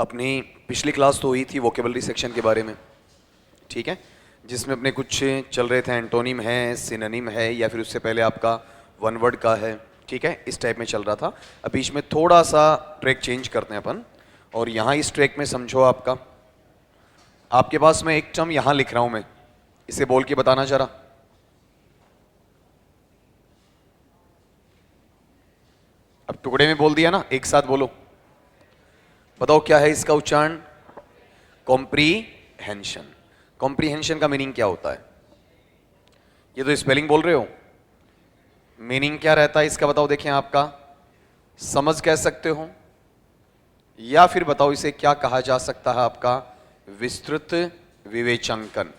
अपनी पिछली क्लास तो हुई थी वोकेबलरी सेक्शन के बारे में, ठीक है, जिसमें अपने कुछ चल रहे थे एंटोनिम है, सिनोनिम है, या फिर उससे पहले आपका वन वर्ड का है, ठीक है, इस टाइप में चल रहा था। अब बीच में थोड़ा सा ट्रैक चेंज करते हैं अपन, और यहाँ इस ट्रैक में समझो आपके पास मैं एक टर्म यहाँ लिख रहा हूँ, मैं इसे बोल के बताना जरा। अब टुकड़े में बोल दिया ना, एक साथ बोलो, बताओ क्या है इसका उच्चारण? कॉम्प्रीहेंशन। कॉम्प्रीहेंशन का मीनिंग क्या होता है? ये तो स्पेलिंग बोल रहे हो, मीनिंग क्या रहता है इसका बताओ। देखें, आपका समझ कह सकते हो, या फिर बताओ इसे क्या कहा जा सकता है? आपका विस्तृत विवेचनांकन।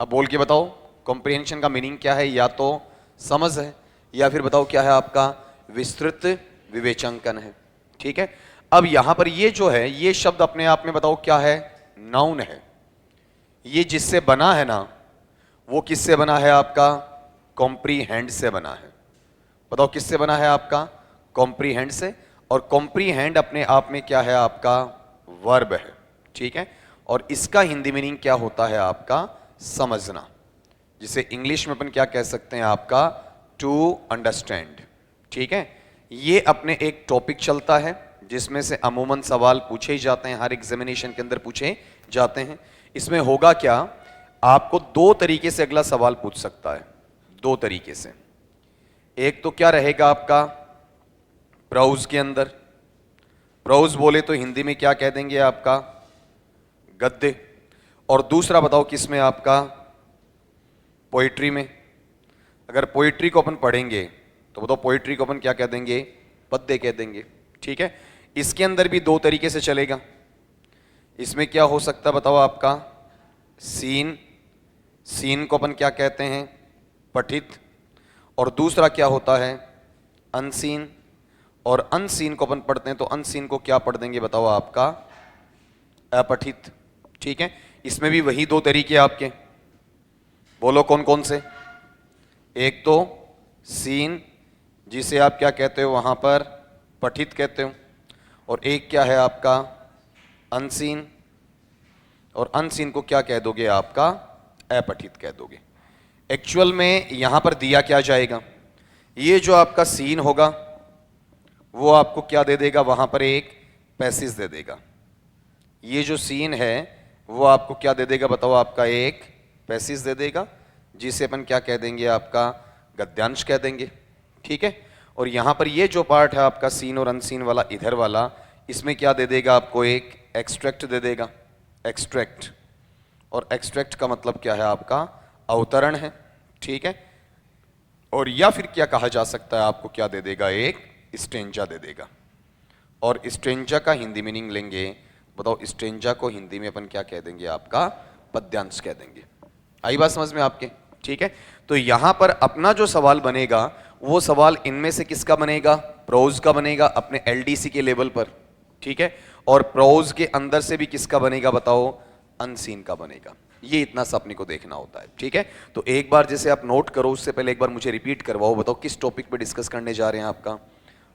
अब बोल के बताओ, कॉम्प्रीहेंशन का मीनिंग क्या है? या तो समझ है, या फिर बताओ क्या है? आपका विस्तृत विवेचनांकन है, ठीक है। अब यहां पर ये जो है, ये शब्द अपने आप में बताओ क्या है? नाउन है। ये जिससे बना है ना, वो किससे बना है? आपका कॉम्प्रीहेंड से बना है। बताओ किससे बना है? आपका कॉम्प्रीहेंड से। और कॉम्प्रीहेंड अपने आप में क्या है? आपका वर्ब है, ठीक है। और इसका हिंदी मीनिंग क्या होता है? आपका समझना, जिसे इंग्लिश में अपन क्या कह सकते हैं? आपका टू अंडरस्टैंड, ठीक है। ये अपने एक टॉपिक चलता है जिसमें से अमूमन सवाल पूछे ही जाते हैं, हर एग्जामिनेशन के अंदर पूछे जाते हैं। इसमें होगा क्या, आपको दो तरीके से अगला सवाल पूछ सकता है, दो तरीके से। एक तो क्या रहेगा आपका प्रोज के अंदर, प्रोज बोले तो हिंदी में क्या कह देंगे? आपका गद्य। और दूसरा बताओ किस में? आपका पोइट्री में। अगर पोइट्री को अपन पढ़ेंगे तो बताओ पोइट्री को अपन क्या कह देंगे? पद्य कह देंगे, ठीक है। इसके अंदर भी दो तरीके से चलेगा। इसमें क्या हो सकता है बताओ? आपका सीन, सीन को अपन क्या कहते हैं? पठित। और दूसरा क्या होता है? अनसीन। और अनसीन को अपन पढ़ते हैं तो अनसीन को क्या पढ़ देंगे बताओ? आपका अपठित, ठीक है। इसमें भी वही दो तरीके आपके, बोलो कौन कौन से? एक तो सीन, जिसे आप क्या कहते हो? वहां पर पठित कहते हो। और एक क्या है? आपका अनसीन। और अनसीन को क्या कह दोगे? आपका अपठित कह दोगे। एक्चुअल में यहां पर दिया क्या जाएगा? ये जो आपका सीन होगा वो आपको क्या दे देगा? वहां पर एक पैसेज दे देगा। ये जो सीन है वो आपको क्या दे देगा बताओ? आपका एक पैसेज दे देगा, जिसे अपन क्या कह देंगे? आपका गद्यांश कह देंगे, ठीक है। और यहां पर ये जो पार्ट है आपका सीन और अनसीन वाला, इधर वाला, इसमें क्या दे देगा? आपको एक एक्सट्रैक्ट दे देगा, एक्सट्रैक्ट। और एक्सट्रैक्ट का मतलब क्या है? आपका अवतरण है, ठीक है। और या फिर क्या कहा जा सकता है? आपको क्या दे देगा? एक स्टेंजा दे देगा। और स्टेंजा का हिंदी मीनिंग लेंगे, बताओ स्टेंजा को हिंदी में अपन क्या कह देंगे? आपका पद्यांश कह देंगे। आई बात समझ में आपके? ठीक है। तो यहां पर अपना जो सवाल बनेगा वो सवाल इनमें से किसका बनेगा? प्रोज का बनेगा, अपने एलडीसी के लेवल पर, ठीक है। और प्रोज के अंदर से भी किसका बनेगा बताओ? अनसीन का बनेगा। ये इतना सा अपने को देखना होता है, ठीक है। तो एक बार जैसे आप नोट करो, उससे पहले एक बार मुझे रिपीट करवाओ, बताओ किस टॉपिक पे डिस्कस करने जा रहे हैं? आपका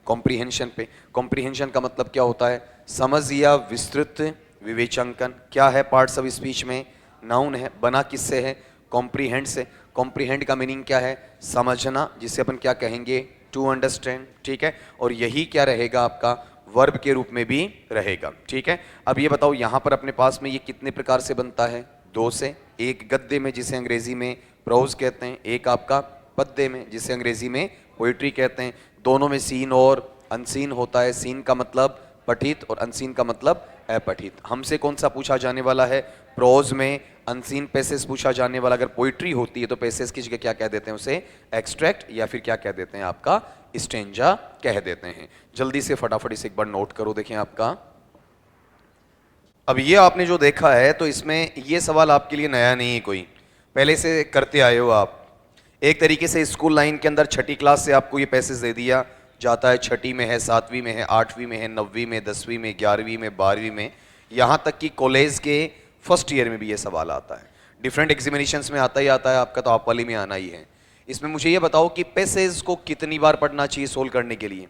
कॉम्प्रीहेंशन पे। कॉम्प्रीहेंशन का मतलब क्या होता है? समझ या विस्तृत विवेचनांकन। क्या है? पार्ट्स ऑफ स्पीच में नाउन है, बना किससे है? कॉम्प्रीहेंड से। कॉम्प्रीहेंड का मीनिंग क्या है? समझना, जिसे अपन क्या कहेंगे? टू अंडरस्टैंड, ठीक है। और यही क्या रहेगा? आपका वर्ब के रूप में भी रहेगा, ठीक है। अब ये बताओ यहां पर अपने पास में ये कितने प्रकार से बनता है? दो से। एक गद्य में, जिसे अंग्रेजी में प्रोज कहते हैं, एक आपका पद्य में, जिसे अंग्रेजी में पोइट्री कहते हैं। दोनों में सीन और अनसीन होता है। सीन का मतलब पठित और अनसीन का मतलब अपठित। हमसे कौन सा पूछा जाने वाला है? प्रोज में अनसीन पैसेज पूछा जाने वाला। अगर पोइट्री होती है तो पैसेज की जगह क्या कह देते हैं? उसे एक्सट्रैक्ट, या फिर क्या कह देते हैं? आपका स्टेंजा कह देते हैं। जल्दी से फटाफट इसे एक बार नोट करो। देखें आपका, अब ये आपने जो देखा है तो इसमें ये सवाल आपके लिए नया नहीं है, कोई पहले से करते आए हो आप। एक तरीके से स्कूल लाइन के अंदर छठी क्लास से आपको ये पैसेज दे दिया जाता है। छठी में है, सातवीं में है, आठवीं में है, नवीं में, 10वीं में, 11वीं में, 12वीं में, यहाँ तक कि कॉलेज के फर्स्ट ईयर में भी ये सवाल आता है। डिफरेंट एग्जामिनेशंस में आता ही आता है आपका, तो आप वाली में आना ही है। इसमें मुझे ये बताओ कि पैसेज को कितनी बार पढ़ना चाहिए सोल्व करने के लिए?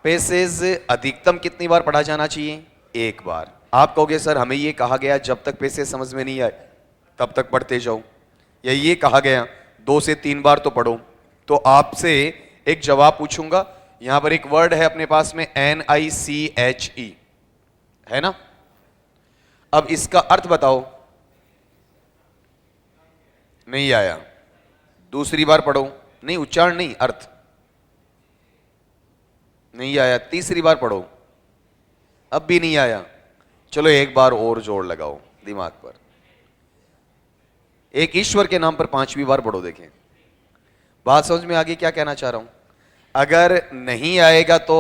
पेसेज अधिकतम कितनी बार पढ़ा जाना चाहिए? एक बार। आप कहोगे सर हमें ये कहा गया जब तक पेसेज समझ में नहीं आए तब तक पढ़ते जाओ, या ये कहा गया 2 से 3 बार तो पढ़ो। तो आपसे एक जवाब पूछूंगा। यहां पर एक वर्ड है अपने पास में NICHE, है ना? अब इसका अर्थ बताओ। नहीं आया? दूसरी बार पढ़ो। नहीं, उच्चारण नहीं, अर्थ नहीं आया। तीसरी बार पढ़ो, अब भी नहीं आया। चलो एक बार और जोर लगाओ दिमाग पर। एक ईश्वर के नाम पर 5वीं बार पढ़ो, देखें बात समझ में आ गई क्या कहना चाह रहा हूं? अगर नहीं आएगा तो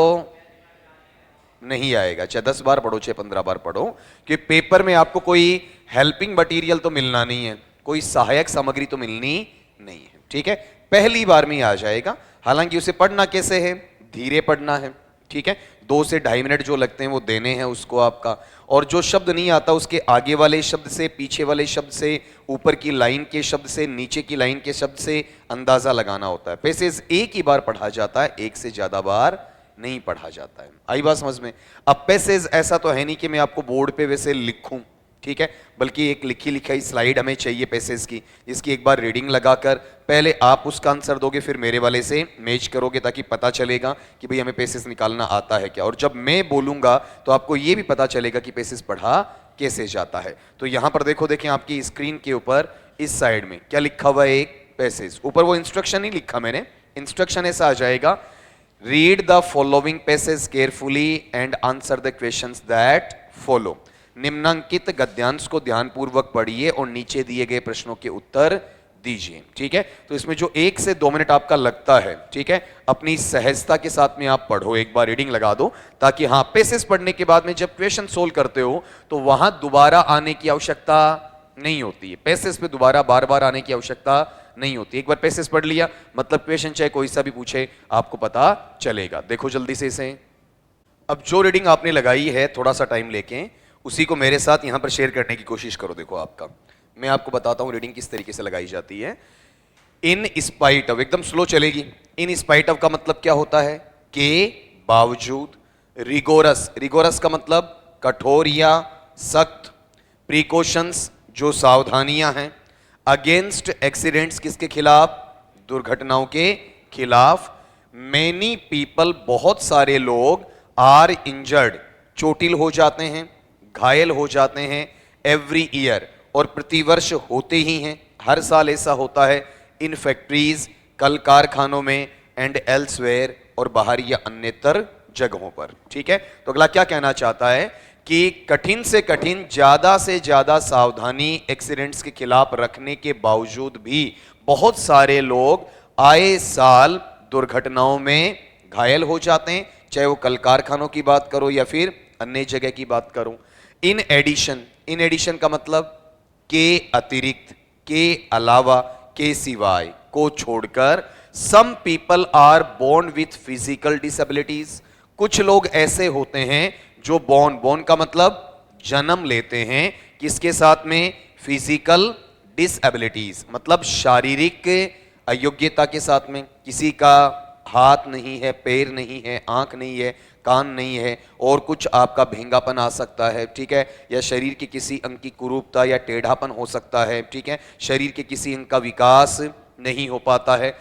नहीं आएगा, चाहे 10 बार पढ़ो, चाहे 15 बार पढ़ो, कि पेपर में आपको कोई हेल्पिंग मटेरियल तो मिलना नहीं है, कोई सहायक सामग्री तो मिलनी नहीं है। ठीक है, पहली बार में आ जाएगा। हालांकि उसे पढ़ना कैसे है? धीरे पढ़ना है। ठीक है, 2 से 2.5 मिनट जो लगते हैं वो देने हैं उसको आपका। और जो शब्द नहीं आता उसके आगे वाले शब्द से, पीछे वाले शब्द से, ऊपर की लाइन के शब्द से, नीचे की लाइन के शब्द से अंदाजा लगाना होता है। पैसेज एक ही बार पढ़ा जाता है, एक से ज्यादा बार नहीं पढ़ा जाता है। आई बात समझ में? अब पैसेज ऐसा तो है नहीं कि मैं आपको बोर्ड पे वैसे लिखूं, ठीक है, बल्कि एक लिखी लिखाई स्लाइड हमें चाहिए पैसेज की, जिसकी एक बार रीडिंग लगाकर पहले आप उसका आंसर दोगे, फिर मेरे वाले से मैच करोगे, ताकि पता चलेगा कि भाई हमें पैसेज निकालना आता है क्या। और जब मैं बोलूंगा तो आपको यह भी पता चलेगा कि पैसेज पढ़ा कैसे जाता है। तो यहां पर देखो, देखें आपकी स्क्रीन के ऊपर इस साइड में क्या लिखा हुआ है? एक पैसेज। ऊपर वो इंस्ट्रक्शन नहीं लिखा मैंने, इंस्ट्रक्शन ऐसा आ जाएगा, read the following passage carefully and answer the questions that follow. निम्नांकित गद्यांश को ध्यानपूर्वक पढ़िए और नीचे दिए गए प्रश्नों के उत्तर दीजिए। ठीक है, तो इसमें जो 1 से 2 मिनट आपका लगता है, ठीक है, अपनी सहजता के साथ में आप पढ़ो, एक बार रीडिंग लगा दो, ताकि हाँ पैसेज पढ़ने के बाद में जब क्वेश्चन सोल्व करते हो तो वहां दोबारा आने की आवश्यकता नहीं होती है। पैसेज पे दोबारा बार बार आने की आवश्यकता नहीं होती। एक बार पैसेज पढ़ लिया मतलब क्वेश्चन चाहे कोई सा भी पूछे आपको पता चलेगा। देखो जल्दी से इसे। अब जो रीडिंग आपने लगाई है, थोड़ा सा टाइम लेके उसी को मेरे साथ यहां पर शेयर करने की कोशिश करो। देखो आपका, मैं आपको बताता हूं रीडिंग किस तरीके से लगाई जाती है। इन स्पाइट ऑफ, एकदम स्लो चलेगी। इन स्पाइट ऑफ का मतलब क्या होता है? के बावजूद। रिगोरस, रिगोरस का मतलब कठोर या सख्त। प्रिकॉशंस, जो सावधानियां हैं। अगेंस्ट एक्सीडेंट्स, किसके खिलाफ? दुर्घटनाओं के खिलाफ। मेनी पीपल, बहुत सारे लोग। आर इंजर्ड, चोटिल हो जाते हैं, घायल हो जाते हैं। एवरी ईयर, और प्रतिवर्ष होते ही हैं, हर साल ऐसा होता है। इन फैक्ट्रीज, कल कारखानों में। एंड एल्सवेयर, और बाहर या अन्यतर जगहों पर। ठीक है, तो अगला क्या कहना चाहता है कि कठिन से कठिन, ज्यादा से ज्यादा सावधानी एक्सीडेंट्स के खिलाफ रखने के बावजूद भी बहुत सारे लोग आए साल दुर्घटनाओं में घायल हो जाते हैं, चाहे वो कल कारखानों की बात करो या फिर अन्य जगह की बात करो। इन एडिशन, इन एडिशन का मतलब के अतिरिक्त, के अलावा, के सिवाय, को छोड़कर। Some people are born with physical disabilities, कुछ लोग ऐसे होते हैं जो बोर्न का मतलब जन्म लेते हैं, किसके साथ में? फिजिकल डिसेबिलिटीज, मतलब शारीरिक अयोग्यता के साथ में। किसी का हाथ नहीं है, पैर नहीं है, आंख नहीं है, कान नहीं है, और कुछ आपका भेंगापन आ सकता है, ठीक है, या शरीर के किसी अंग की कुरूपता या टेढ़ापन हो सकता है, ठीक है, शरीर के किसी अंग का विकास नहीं हो पाता है।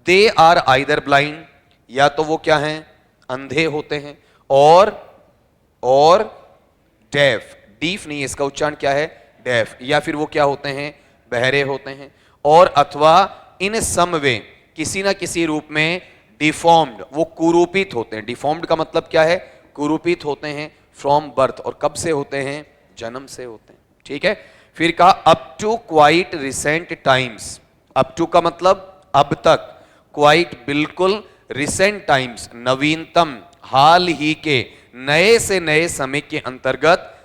दे आर आइदर ब्लाइंड, या तो वो क्या हैं? अंधे होते हैं, और डेफ, डीफ नहीं, इसका उच्चारण क्या है? डेफ। या फिर वो क्या होते हैं? बहरे होते हैं। और अथवा इन सम वे, किसी ना किसी रूप में। डिफॉर्म्ड, वो कुरूपित होते हैं। डिफॉर्म्ड का मतलब क्या है? कुरूपित होते हैं। फ्रॉम बर्थ, और कब से होते हैं? जन्म से होते हैं। ठीक है, फिर कहा up to quite recent times. Up to का मतलब अब तक, क्वाइट बिल्कुल, रिसेंट टाइम्स नवीनतम, हाल ही के, नए से नए समय के अंतर्गत।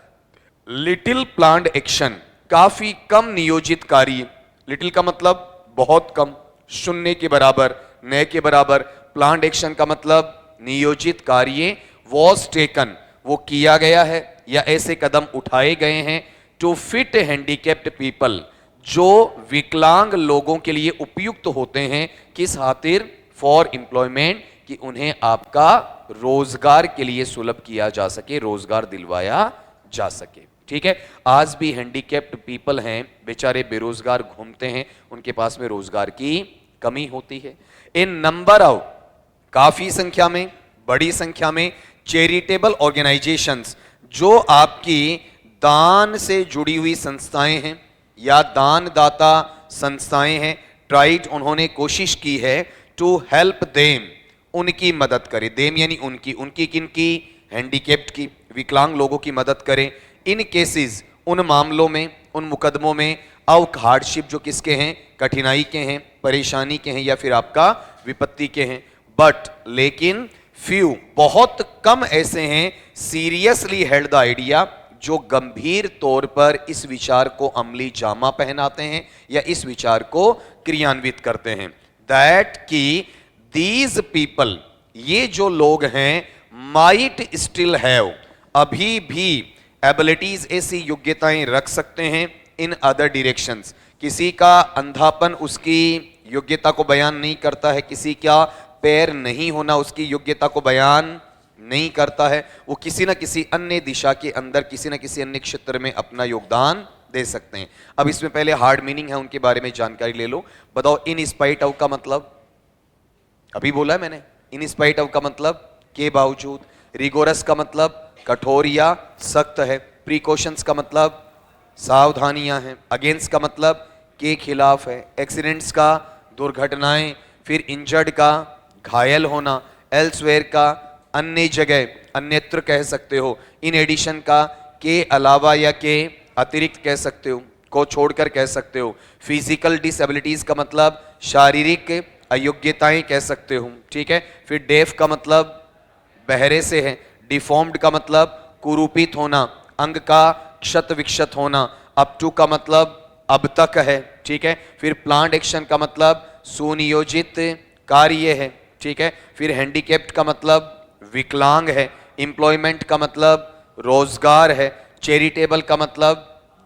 लिटिल प्लान्ड एक्शन, काफी कम नियोजित कार्य। लिटिल का मतलब बहुत कम, शून्य के बराबर, नए के बराबर। प्लान्ड एक्शन का मतलब नियोजित कार्य। वॉज टेकन, वो किया गया है या ऐसे कदम उठाए गए हैं। टू फिट हैंडीकैप्ड पीपल, जो विकलांग लोगों के लिए उपयुक्त होते हैं, किस खातिर? फॉर एम्प्लॉयमेंट, कि उन्हें आपका रोजगार के लिए सुलभ किया जा सके, रोजगार दिलवाया जा सके। ठीक है, आज भी हैंडीकैप्ड पीपल हैं, बेचारे बेरोजगार घूमते हैं, उनके पास में रोजगार की कमी होती है। इन नंबर ऑफ, काफी संख्या में, बड़ी संख्या में चैरिटेबल ऑर्गेनाइजेशंस, जो आपकी दान से जुड़ी हुई संस्थाएं हैं या दानदाता संस्थाएं हैं, ट्राइड, उन्होंने कोशिश की है टू हेल्प देम, उनकी मदद करें। देम यानी उनकी किनकी? हैंडीकैप्ड की, विकलांग लोगों की मदद करें। इन केसेस, उन मामलों में, उन मुकदमों में ऑफ हार्डशिप, जो किसके हैं? कठिनाई के हैं, परेशानी के हैं, या फिर आपका विपत्ति के हैं। बट लेकिन फ्यू, बहुत कम ऐसे हैं सीरियसली हेल्ड द आइडिया, जो गंभीर तौर पर इस विचार को अमली जामा पहनाते हैं या इस विचार को क्रियान्वित करते हैं। दैट की दीज पीपल, ये जो लोग हैं, माइट स्टिल हैव, अभी भी एबिलिटीज, ऐसी योग्यताएं रख सकते हैं इन अदर डायरेक्शंस। किसी का अंधापन उसकी योग्यता को बयान नहीं करता है, किसी का पैर नहीं होना उसकी योग्यता को बयान नहीं करता है। वो किसी न किसी अन्य दिशा के अंदर, किसी न किसी अन्य क्षेत्र में अपना योगदान दे सकते हैं। अब इसमें पहले हार्ड मीनिंग है, उनके बारे में जानकारी ले लो। बताओ, इन स्पाइट ऑफ का मतलब, अभी बोला है मैंने, इन स्पाइट ऑफ का मतलब के बावजूद, रिगोरस का मतलब कठोर या सख्त है, प्रिकॉशंस का मतलब सावधानियां हैं, अगेंस्ट का मतलब के खिलाफ है, एक्सीडेंट्स का दुर्घटनाएं, फिर इंजर्ड का घायल होना, एल्सवेयर का अन्य जगह, अन्यत्र कह सकते हो, इन एडिशन का के अलावा या के अतिरिक्त कह सकते हो, को छोड़कर कह सकते हो। फिजिकल डिसेबिलिटीज का मतलब शारीरिक अयोग्यताएं कह सकते हो। ठीक है, फिर डेफ का मतलब बहरे से है, डिफॉर्म्ड का मतलब कुरूपित होना, अंग का क्षत विक्षत होना, अप टू का मतलब अब तक है। ठीक है, फिर प्लान्ड एक्शन का मतलब सुनियोजित कार्य है। ठीक है, फिर हैंडीकैप्ड का मतलब विकलांग है, एम्प्लॉयमेंट का मतलब रोजगार है, चैरिटेबल का मतलब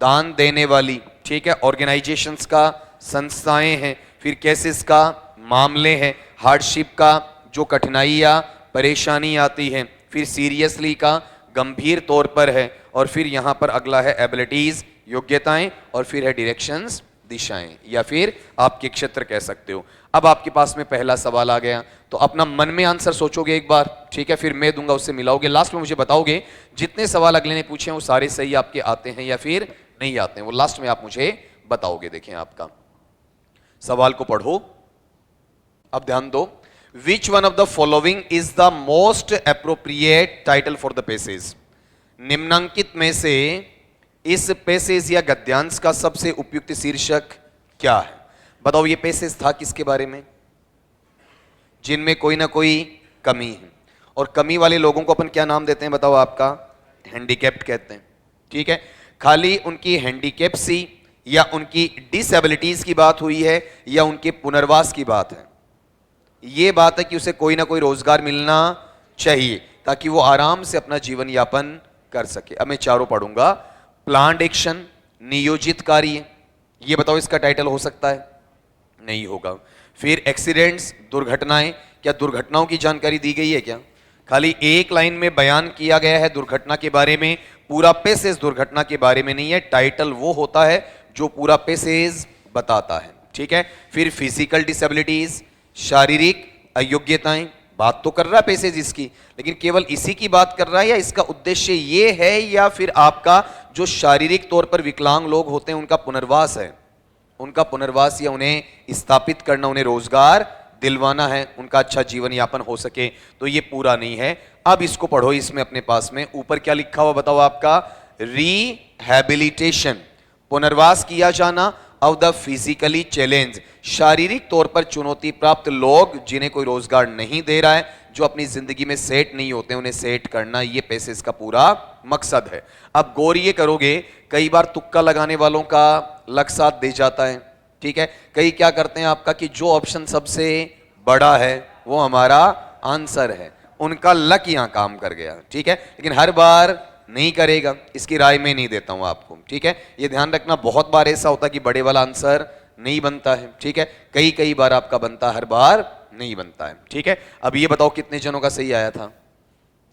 दान देने वाली। ठीक है, ऑर्गेनाइजेशंस का संस्थाएं हैं, फिर केसेस का मामले हैं, हार्डशिप का जो कठिनाइयाँ परेशानी आती हैं, फिर सीरियसली का गंभीर तौर पर है, और फिर यहां पर अगला है एबिलिटीज योग्यताएं, और फिर है डायरेक्शंस दिशाएं, या फिर आपके क्षेत्र कह सकते हो। अब आपके पास में पहला सवाल आ गया, तो अपना मन में आंसर सोचोगे एक बार, ठीक है, फिर मैं दूंगा, उससे मिलाओगे, लास्ट में मुझे बताओगे जितने सवाल अगले ने पूछे हैं वो सारे सही आपके आते हैं या फिर नहीं आते हैं, वो लास्ट में आप मुझे बताओगे। देखें आपका सवाल को पढ़ो, अब ध्यान दो। Which one of the following is the most appropriate title for the passage? निम्नांकित में से इस पैसेज या गद्यांश का सबसे उपयुक्त शीर्षक क्या है? बताओ, ये पैसेज था किसके बारे में? जिनमें कोई ना कोई कमी है, और कमी वाले लोगों को अपन क्या नाम देते हैं बताओ? आपका हैंडीकैप्ड कहते हैं। ठीक है, खाली उनकी हैंडीकैप्सी या उनकी डिसेबिलिटीज की बात हुई है या उनके पुनर्वास की बात है? ये बात है कि उसे कोई ना कोई रोजगार मिलना चाहिए ताकि वो आराम से अपना जीवन यापन कर सके। अब मैं चारों पढ़ूंगा। प्लान्ड एक्शन, नियोजित कार्य, ये बताओ इसका टाइटल हो सकता है? नहीं होगा। फिर एक्सीडेंट्स, दुर्घटनाएं, क्या दुर्घटनाओं की जानकारी दी गई है क्या? खाली एक लाइन में बयान किया गया है दुर्घटना के बारे में, पूरा पैसेज दुर्घटना के बारे में नहीं है। टाइटल वो होता है जो पूरा पैसेज बताता है। ठीक है, फिर फिजिकल डिसेबिलिटीज, शारीरिक अयोग्यताएं, बात तो कर रहा है पैसेज इसकी, लेकिन केवल इसी की बात कर रहा है या इसका उद्देश्य ये है या फिर आपका जो शारीरिक तौर पर विकलांग लोग होते हैं उनका पुनर्वास है, उनका पुनर्वास या उन्हें स्थापित करना, उन्हें रोजगार दिलवाना है, उनका अच्छा जीवन यापन हो सके, तो ये पूरा नहीं है। अब इसको पढ़ो, इसमें अपने पास में ऊपर क्या लिखा हुआ बताओ? आपका रिहैबिलिटेशन, पुनर्वास किया जाना ऑफ द फिजिकली चैलेंज, शारीरिक तौर पर चुनौती प्राप्त लोग जिन्हें कोई रोजगार नहीं दे रहा है, जो अपनी जिंदगी में सेट नहीं होते, उन्हें सेट करना, ये पैसेज का पूरा मकसद है। अब गौर ये करोगे, कई बार तुक्का लगाने वालों का लक साथ दे जाता है। ठीक है, कई क्या करते हैं आपका कि जो ऑप्शन सबसे बड़ा है वो हमारा आंसर है, उनका लक यहां काम कर गया। ठीक है, लेकिन हर बार नहीं करेगा, इसकी राय में नहीं देता हूं आपको। ठीक है, ये ध्यान रखना, बहुत बार ऐसा होता है कि बड़े वाला आंसर नहीं बनता है। ठीक है, कई बार आपका बनता, हर बार नहीं बनता है। ठीक है, अब ये बताओ कितने जनों का सही आया था?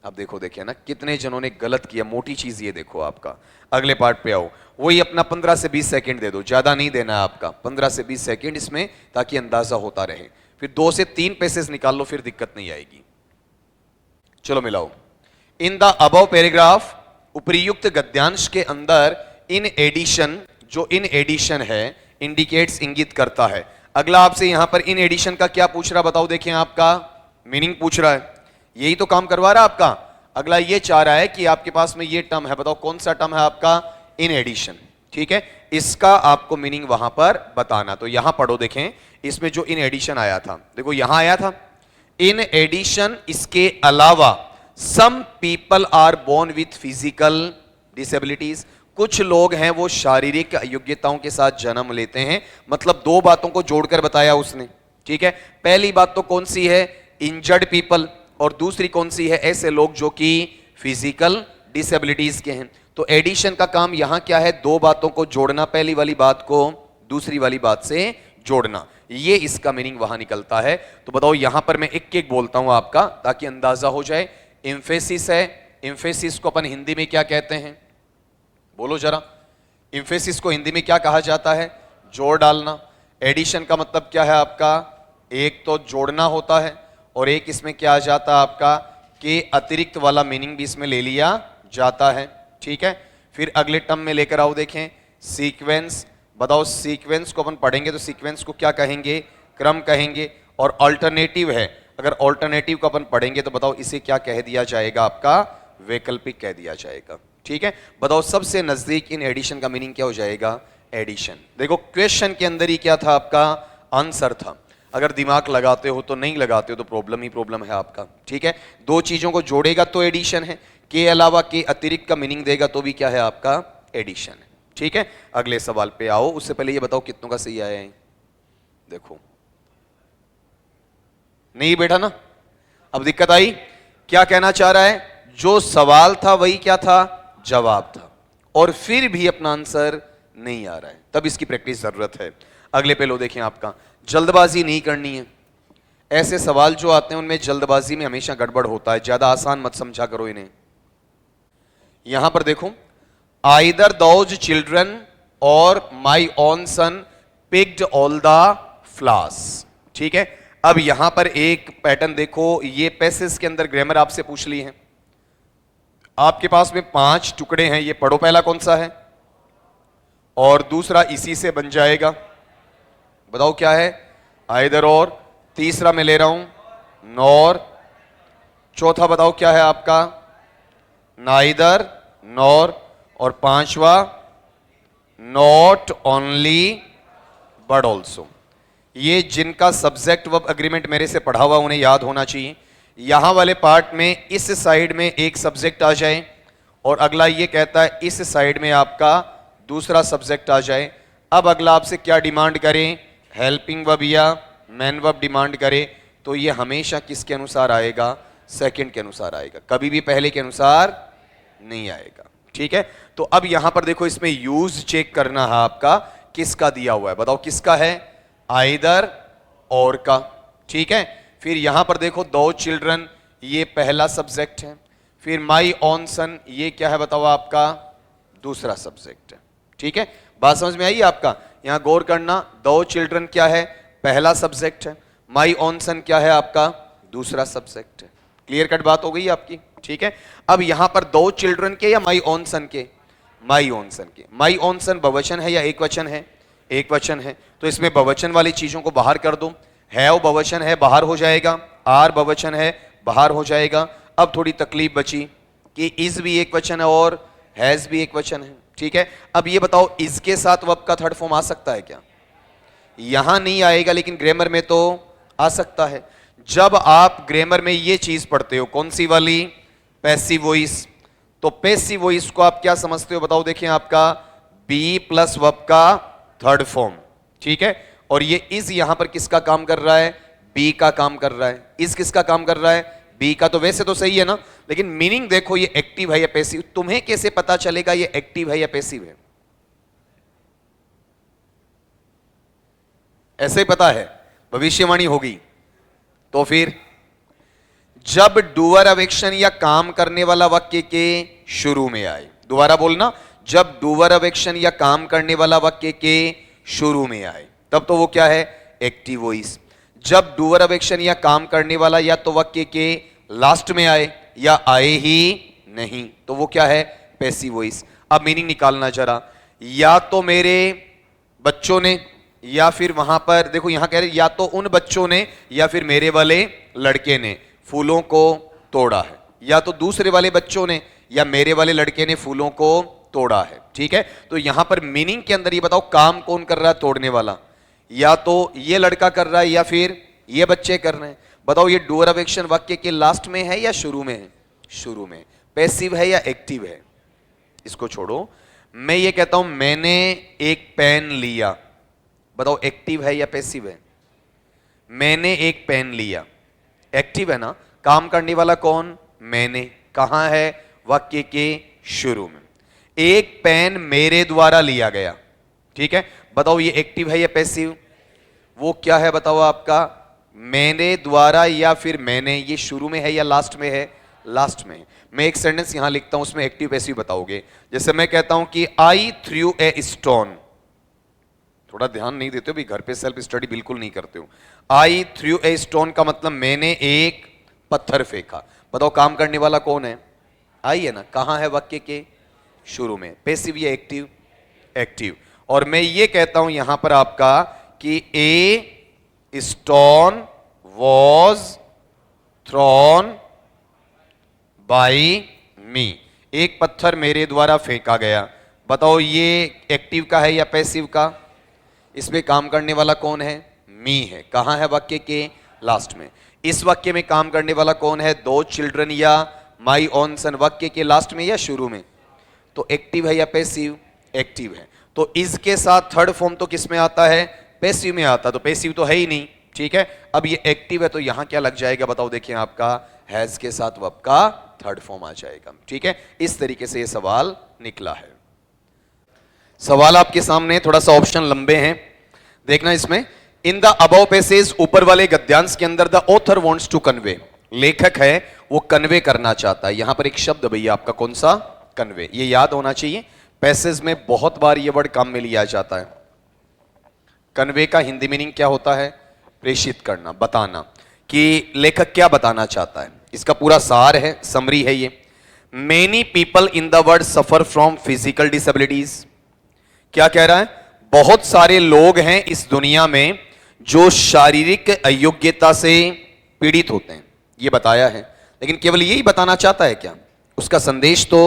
अब देखो, देखिए ना कितने जनों ने गलत किया। मोटी चीज ये देखो आपका। अगले पार्ट पे आओ। वही अपना 15 से 20 सेकंड दे दो, ज्यादा नहीं देना है आपका, 15 से 20 सेकंड इसमें, ताकि अंदाजा होता रहे। फिर 2 से 3 पैसेज निकाल लो, फिर दिक्कत नहीं आएगी। चलो मिलाओ। इन द अबव पैराग्राफ, उपरियुक्त गद्यांश के अंदर इन एडिशन, जो इन एडिशन है इंडिकेट्स, इंगित करता है। अगला आपसे यहां पर इन एडिशन का क्या पूछ रहा बताओ, देखें आपका मीनिंग पूछ रहा है। यही तो काम करवा रहा है आपका। अगला ये चाह रहा है कि आपके पास में ये टर्म है, बताओ कौन सा टर्म है आपका, इन एडिशन। ठीक है, इसका आपको मीनिंग वहां पर बताना। तो यहां पढ़ो, देखें इसमें जो इन एडिशन आया था, देखो यहां आया था इन एडिशन, इसके अलावा some people are born with physical disabilities, कुछ लोग हैं वो शारीरिक अयोग्यताओं के साथ जन्म लेते हैं। मतलब दो बातों को जोड़कर बताया उसने। ठीक है, पहली बात तो कौन सी है, इंजर्ड पीपल, और दूसरी कौन सी है, ऐसे लोग जो कि फिजिकल डिसेबिलिटीज के हैं। तो एडिशन का काम यहां क्या है, दो बातों को जोड़ना, पहली वाली बात को दूसरी वाली बात से जोड़ना, ये इसका मीनिंग वहां निकलता है। तो बताओ यहां पर मैं एक एक बोलता हूं आपका, ताकि अंदाजा हो जाए। इंफेसिस है, इंफेसिस को अपन हिंदी में क्या कहते हैं, बोलो जरा। इंफेसिस को हिंदी में क्या कहा जाता है, जोड़ डालना। एडिशन का मतलब क्या है आपका, एक तो जोड़ना होता है, और एक इसमें क्या आ जाता है आपका, कि अतिरिक्त वाला मीनिंग भी इसमें ले लिया जाता है। ठीक है, फिर अगले टर्म में लेकर आओ, देखें सीक्वेंस। बताओ सीक्वेंस को अपन पढ़ेंगे तो सीक्वेंस को क्या कहेंगे, क्रम कहेंगे। और अल्टरनेटिव है, अगर अल्टरनेटिव को अपन पढ़ेंगे तो बताओ इसे क्या कह दिया जाएगा आपका, वैकल्पिक कह दिया जाएगा। ठीक है, बताओ सबसे नजदीक इन एडिशन का मीनिंग क्या हो जाएगा, एडिशन। देखो क्वेश्चन के अंदर ही क्या था आपका, आंसर था। अगर दिमाग लगाते हो तो, नहीं लगाते हो तो प्रॉब्लम ही प्रॉब्लम है आपका। ठीक है, दो चीजों को जोड़ेगा तो एडिशन है, के अलावा के अतिरिक्त का मीनिंग देगा तो भी क्या है आपका, एडिशन है। ठीक है, अगले सवाल पे आओ। उससे पहले ये बताओ कितनों का सही आया है, देखो नहीं बैठा ना। अब दिक्कत आई, क्या कहना चाह रहा है, जो सवाल था वही क्या था, जवाब था, और फिर भी अपना आंसर नहीं आ रहा है, तब इसकी प्रैक्टिस जरूरत है। अगले पे लो, देखें आपका, जल्दबाजी नहीं करनी है। ऐसे सवाल जो आते हैं उनमें जल्दबाजी में हमेशा गड़बड़ होता है, ज्यादा आसान मत समझा करो इन्हें। यहां पर देखो, आइदर दोज चिल्ड्रन और my own son picked all the flowers. ठीक है, अब यहां पर एक पैटर्न देखो, ये पैसेज के अंदर ग्रामर आपसे पूछ ली है। आपके पास में 5 टुकड़े हैं, ये पढ़ो पहला कौन सा है, और दूसरा इसी से बन जाएगा, बताओ क्या है, आइदर और। तीसरा मैं ले रहा हूं नॉर। चौथा बताओ क्या है आपका, नाइदर नॉर। और पांचवा नॉट ओनली बट ऑल्सो। ये जिनका सब्जेक्ट वर्ब एग्रीमेंट मेरे से पढ़ा हुआ उन्हें याद होना चाहिए। यहां वाले पार्ट में इस साइड में एक सब्जेक्ट आ जाए, और अगला ये कहता है इस साइड में आपका दूसरा सब्जेक्ट आ जाए। अब अगला आपसे क्या डिमांड करें, हेल्पिंग वर्ब या मैन वर्ब डिमांड करे, तो ये हमेशा किसके अनुसार आएगा, सेकंड के अनुसार आएगा, कभी भी पहले के अनुसार नहीं आएगा। ठीक है, तो अब यहां पर देखो, इसमें यूज चेक करना है आपका, किसका दिया हुआ है, बताओ किसका है, आइदर और का। ठीक है, फिर यहां पर देखो दो चिल्ड्रन, ये पहला सब्जेक्ट है। फिर माई ओन सन, ये क्या है बताओ आपका, दूसरा सब्जेक्ट है। ठीक है, बात समझ में आई आपका, यहां गौर करना, दो चिल्ड्रन क्या है, पहला सब्जेक्ट है, माई ओन सन क्या है आपका, दूसरा सब्जेक्ट है। क्लियर कट बात हो गई आपकी। ठीक है, अब यहां पर दो चिल्ड्रन के या माई ओन सन के, माई ओन सन के। माई ओन सन बहुवचन है या एक वचन है, एक वचन है, तो इसमें बहुवचन वाली चीजों को बाहर कर दो। हैव बहुवचन है, बाहर हो जाएगा, आर बहुवचन है, बाहर हो जाएगा। अब थोड़ी तकलीफ बची कि इज भी एक वचन है और हैज भी एक वचन है। ठीक है, अब ये बताओ इसके साथ वर्ब का थर्ड फॉर्म आ सकता है क्या, यहां नहीं आएगा, लेकिन ग्रामर में तो आ सकता है। जब आप ग्रामर में ये चीज पढ़ते हो, कौन सी वाली, पैसिव वॉइस, तो पैसिव वॉइस को आप क्या समझते हो बताओ, देखिए आपका बी प्लस वर्ब का थर्ड फॉर्म। ठीक है, और ये इज यहां पर किसका काम कर रहा है, बी का काम कर रहा है। इज किसका काम कर रहा है, बी का। तो वैसे तो सही है ना, लेकिन मीनिंग देखो ये एक्टिव है या पैसिव, तुम्हें कैसे पता चलेगा ये एक्टिव है या पैसिव है, ऐसे ही पता है, भविष्यवाणी होगी। तो फिर जब डूअर अब एक्शन या काम करने वाला वाक्य के शुरू में आए। दोबारा बोलना, जब डूअर अब एक्शन या काम करने वाला वाक्य के शुरू में आए तब तो वो क्या है, एक्टिव वॉइस। जब डूअर अब एक्शन या काम करने वाला या तो वाक्य के लास्ट में आए या आए ही नहीं तो वो क्या है, पैसिव वॉइस। अब मीनिंग निकालना जरा, या तो मेरे बच्चों ने या फिर वहां पर देखो यहां कह रहे या तो उन बच्चों ने या फिर मेरे वाले लड़के ने फूलों को तोड़ा है, या तो दूसरे वाले बच्चों ने या मेरे वाले लड़के ने फूलों को तोड़ा है। ठीक है, तो यहां पर मीनिंग के अंदर ये बताओ काम कौन कर रहा है, तोड़ने वाला, या तो ये लड़का कर रहा है या फिर ये बच्चे कर रहे हैं। बताओ ये डूअर ऑफ एक्शन वाक्य के लास्ट में है या शुरू में है, शुरू में। पैसिव है या एक्टिव है, इसको छोड़ो। मैं ये कहता हूं मैंने एक पेन लिया, बताओ एक्टिव है या पैसिव है। मैंने एक पेन लिया, एक्टिव है ना। काम करने वाला कौन, मैंने, कहां है, वाक्य के शुरू में। एक पेन मेरे द्वारा लिया गया, ठीक है, बताओ ये एक्टिव है या पैसिव। वो क्या है बताओ आपका, मैंने द्वारा या फिर मैंने, ये शुरू में है या लास्ट में है, लास्ट में। मैं एक सेंटेंस यहां लिखता हूं उसमें एक्टिव पैसिव बताओगे। जैसे मैं कहता हूं कि आई थ्रू ए स्टोन, थोड़ा ध्यान नहीं देते हो भी, घर पे सेल्फ स्टडी बिल्कुल नहीं करते हो। आई थ्रू ए स्टोन का मतलब मैंने एक पत्थर फेंका। बताओ काम करने वाला कौन है, आई है ना। कहां है, वाक्य के शुरू में। पैसिव या एक्टिव, एक्टिव। और मैं ये कहता हूं यहां पर आपका कि a stone was thrown by me, एक पत्थर मेरे द्वारा फेंका गया। बताओ ये एक्टिव का है या पैसिव का। इसमें काम करने वाला कौन है, मी है। कहां है, वाक्य के लास्ट में। इस वाक्य में काम करने वाला कौन है, दो चिल्ड्रन या माई ओन सन, वाक्य के लास्ट में या शुरू में। तो एक्टिव है या पैसिव, एक्टिव है। तो इसके साथ थर्ड फॉर्म तो किस में आता है, पैसिव में आता। तो पैसिव तो है ही नहीं, ठीक है। अब ये एक्टिव है तो यहां क्या लग जाएगा बताओ, देखिए आपका हैज के साथ वर्ब का थर्ड फॉर्म आ जाएगा। ठीक है, इस तरीके से ये सवाल निकला है। सवाल आपके सामने, थोड़ा सा ऑप्शन लंबे हैं, देखना इसमें। इन द अबव पैसेज, ऊपर वाले गद्यांश के अंदर the author wants to convey, लेखक है वो कन्वे करना चाहता है। यहां पर एक शब्द भैया आपका कौन सा, कन्वे, ये याद होना चाहिए। पैसेज में बहुत बार ये वर्ड काम में लिया जाता है। कन्वे का हिंदी मीनिंग क्या होता है, प्रेषित करना, बताना, कि लेखक क्या बताना चाहता है। इसका पूरा सार है, समरी है ये। Many people in the world suffer from physical disabilities, क्या कह रहा है, बहुत सारे लोग हैं इस दुनिया में जो शारीरिक अयोग्यता से पीड़ित होते हैं, ये बताया है। लेकिन केवल यही बताना चाहता है क्या, उसका संदेश तो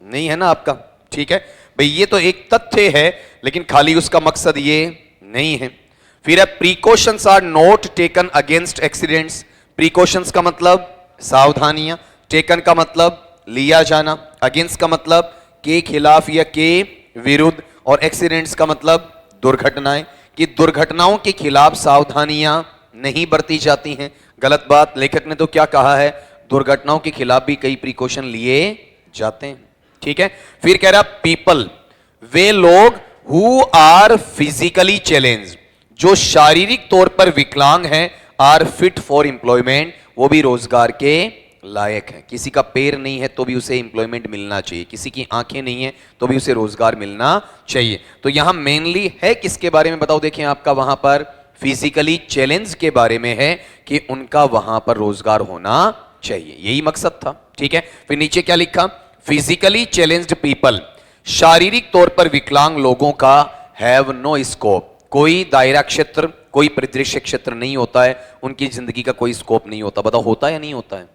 नहीं है ना आपका। ठीक है भाई, ये तो एक तथ्य है लेकिन खाली उसका मकसद ये नहीं है। फिर है precautions are not taken against accidents. Precautions का मतलब सावधानियां, टेकन का मतलब लिया जाना, अगेंस्ट का मतलब के खिलाफ या के विरुद्ध, और एक्सीडेंट्स का मतलब दुर्घटनाएं, कि दुर्घटनाओं के खिलाफ सावधानियां नहीं बरती जाती हैं। गलत बात, लेखक ने तो क्या कहा है, दुर्घटनाओं के खिलाफ भी कई प्रिकॉशन लिए जाते हैं। ठीक है, फिर कह रहा पीपल, वे लोग हु आर फिजिकली चैलेंज्ड, जो शारीरिक तौर पर विकलांग हैं, आर फिट फॉर एम्प्लॉयमेंट, वो भी रोजगार के लायक है। किसी का पैर नहीं है तो भी उसे एम्प्लॉयमेंट मिलना चाहिए, किसी की आंखें नहीं है तो भी उसे रोजगार मिलना चाहिए। तो यहां मेनली है किसके बारे में बताओ, देखिए आपका वहां पर फिजिकली चैलेंज के बारे में है कि उनका वहां पर रोजगार होना चाहिए, यही मकसद था। ठीक है, फिर नीचे क्या लिखा, फिजिकली चैलेंज्ड पीपल, शारीरिक तौर पर विकलांग लोगों का हैव नो स्कोप, कोई दायरा क्षेत्र, कोई परिदृश्य क्षेत्र नहीं होता है, उनकी जिंदगी का कोई स्कोप नहीं होता। बताओ होता है या नहीं होता है।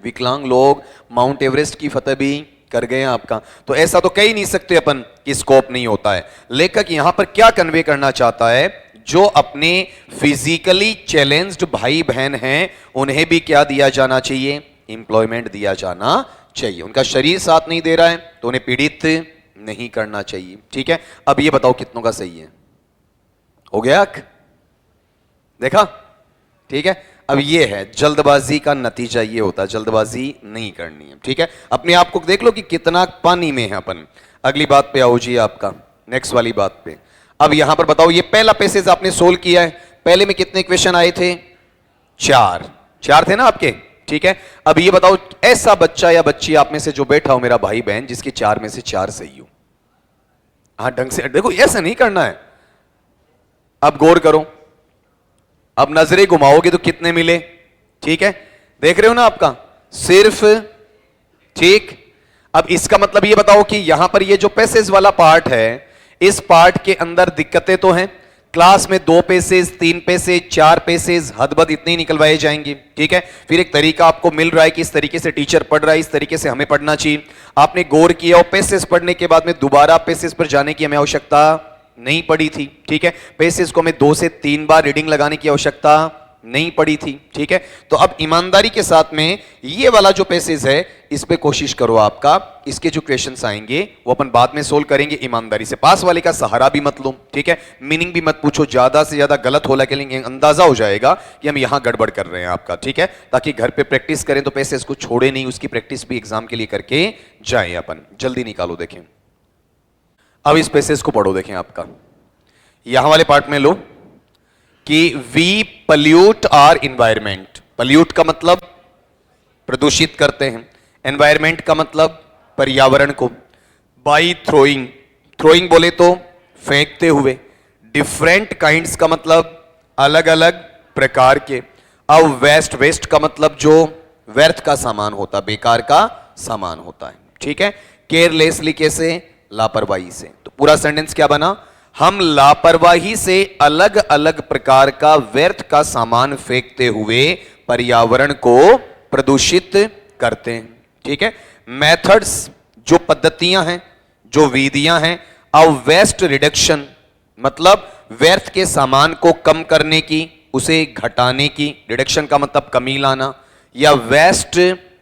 विकलांग लोग माउंट एवरेस्ट की फतह भी कर गए हैं आपका, तो ऐसा तो कह ही नहीं सकते अपन कि स्कोप नहीं होता है। लेखक यहां पर क्या कन्वे करना चाहता है, जो अपने फिजिकली चैलेंज्ड भाई बहन हैं उन्हें भी क्या दिया जाना चाहिए, एम्प्लॉयमेंट दिया जाना चाहिए। उनका शरीर साथ नहीं दे रहा है तो उन्हें पीड़ित नहीं करना चाहिए। ठीक है, अब ये बताओ कितनों का सही है, हो गया देखा। ठीक है, अब ये है जल्दबाजी का नतीजा, ये होता है, जल्दबाजी नहीं करनी है। ठीक है, अपने आप को देख लो कि कितना पानी में है अपन। अगली बात पे आओ जी, आपका नेक्स्ट वाली बात पे। अब यहां पर बताओ, ये पहला पैसेज आपने सोल्व किया है, पहले में कितने क्वेश्चन आए थे, चार थे ना आपके। ठीक है। अब ये बताओ, ऐसा बच्चा या बच्ची आप में से जो बैठा हो मेरा भाई बहन, जिसकी 4 में से 4 सही हो। हाँ, ढंग से देखो, ऐसा नहीं करना है। अब गौर करो, अब नजरें घुमाओगे तो कितने मिले, ठीक है, देख रहे हो ना आपका सिर्फ, ठीक। अब इसका मतलब ये बताओ कि यहां पर ये जो पैसेज वाला पार्ट है, इस पार्ट के अंदर दिक्कतें तो हैं। क्लास में 2 पैसेज, 3 पैसेज, 4 पैसेज हदबद इतने ही निकलवाए जाएंगे, ठीक है। फिर एक तरीका आपको मिल रहा है कि इस तरीके से टीचर पढ़ रहा है, इस तरीके से हमें पढ़ना चाहिए। आपने गौर किया और पैसेज पढ़ने के बाद में दोबारा पैसेज पर जाने की हमें आवश्यकता नहीं पड़ी थी, ठीक है। पैसेज को हमें 2 से 3 बार रीडिंग लगाने की आवश्यकता नहीं पड़ी थी, ठीक है। तो अब ईमानदारी के साथ में ये वाला जो पैसेज है, इस पे कोशिश करो आपका, इसके जो क्वेश्चंस आएंगे वो अपन बाद में सोल्व करेंगे ईमानदारी से। पास वाले का सहारा भी मत लो, ठीक है। मीनिंग भी मत पूछो, ज्यादा से ज्यादा गलत होला के लिए अंदाजा हो जाएगा कि हम यहां गड़बड़ कर रहे हैं आपका, ठीक है। ताकि घर पे प्रैक्टिस करें तो पैसेज को छोड़े नहीं, उसकी प्रैक्टिस भी एग्जाम के लिए करके जाए अपन। जल्दी निकालो, देखें अब इस पैसेज को पढ़ो। देखें आपका यहां वाले पार्ट में लो कि we pollute our environment. Pollute का मतलब प्रदूषित करते हैं, एनवायरमेंट का मतलब पर्यावरण को, बाई थ्रोइंग, थ्रोइंग बोले तो फेंकते हुए, डिफरेंट काइंड्स का मतलब अलग अलग प्रकार के, अब वेस्ट, वेस्ट का मतलब जो व्यर्थ का सामान होता, बेकार का सामान होता है, ठीक है। केयरलेसली कैसे, लापरवाही से। तो पूरा सेंटेंस क्या बना, हम लापरवाही से अलग अलग प्रकार का व्यर्थ का सामान फेंकते हुए पर्यावरण को प्रदूषित करते हैं, ठीक है। मेथड्स जो पद्धतियां हैं, जो विधियां हैं, अब वेस्ट रिडक्शन मतलब व्यर्थ के सामान को कम करने की, उसे घटाने की, रिडक्शन का मतलब कमी लाना, या वेस्ट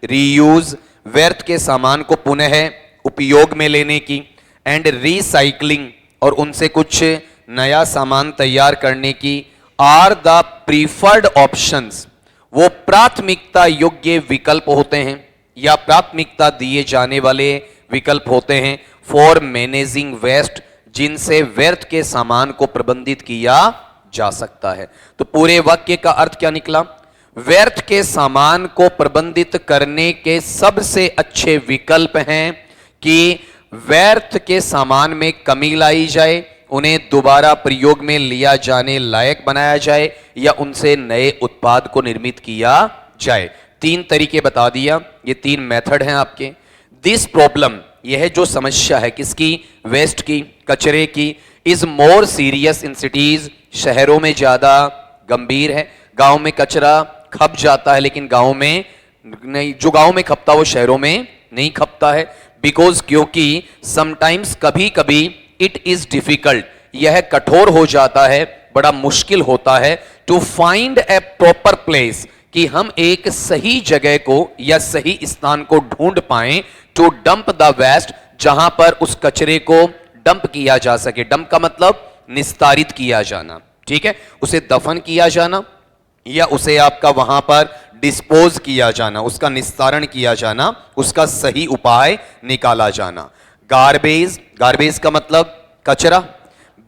रीयूज व्यर्थ के सामान को पुनः उपयोग में लेने की, एंड रिसाइकलिंग और उनसे कुछ नया सामान तैयार करने की, आर द प्रीफर्ड ऑप्शंस वो प्राथमिकता योग्य विकल्प होते हैं या प्राथमिकता दिए जाने वाले विकल्प होते हैं फॉर मैनेजिंग वेस्ट, जिनसे व्यर्थ के सामान को प्रबंधित किया जा सकता है। तो पूरे वाक्य का अर्थ क्या निकला, व्यर्थ के सामान को प्रबंधित करने के सबसे अच्छे विकल्प हैं कि व्यर्थ के सामान में कमी लाई जाए, उन्हें दोबारा प्रयोग में लिया जाने लायक बनाया जाए या उनसे नए उत्पाद को निर्मित किया जाए। 3 तरीके बता दिया, ये 3 मेथड हैं आपके। दिस प्रॉब्लम, यह जो समस्या है किसकी, वेस्ट की, कचरे की, is more serious in cities, शहरों में ज्यादा गंभीर है। गांव में कचरा खप जाता है लेकिन गांव में नहीं, जो गांव में खपता वो शहरों में नहीं खपता है। बिकॉज क्योंकि समटाइम्स कभी कभी इट इज डिफिकल्ट, यह कठोर हो जाता है, बड़ा मुश्किल होता है, to find a proper place कि हम एक सही जगह को या सही स्थान को ढूंढ पाएं, टू डंप द वेस्ट, जहां पर उस कचरे को डंप किया जा सके। डंप का मतलब निस्तारित किया जाना, ठीक है, उसे दफन किया जाना या उसे आपका वहां पर डिस्पोज किया जाना, उसका निस्तारण किया जाना, उसका सही उपाय निकाला जाना। गार्बेज, गार्बेज का मतलब कचरा,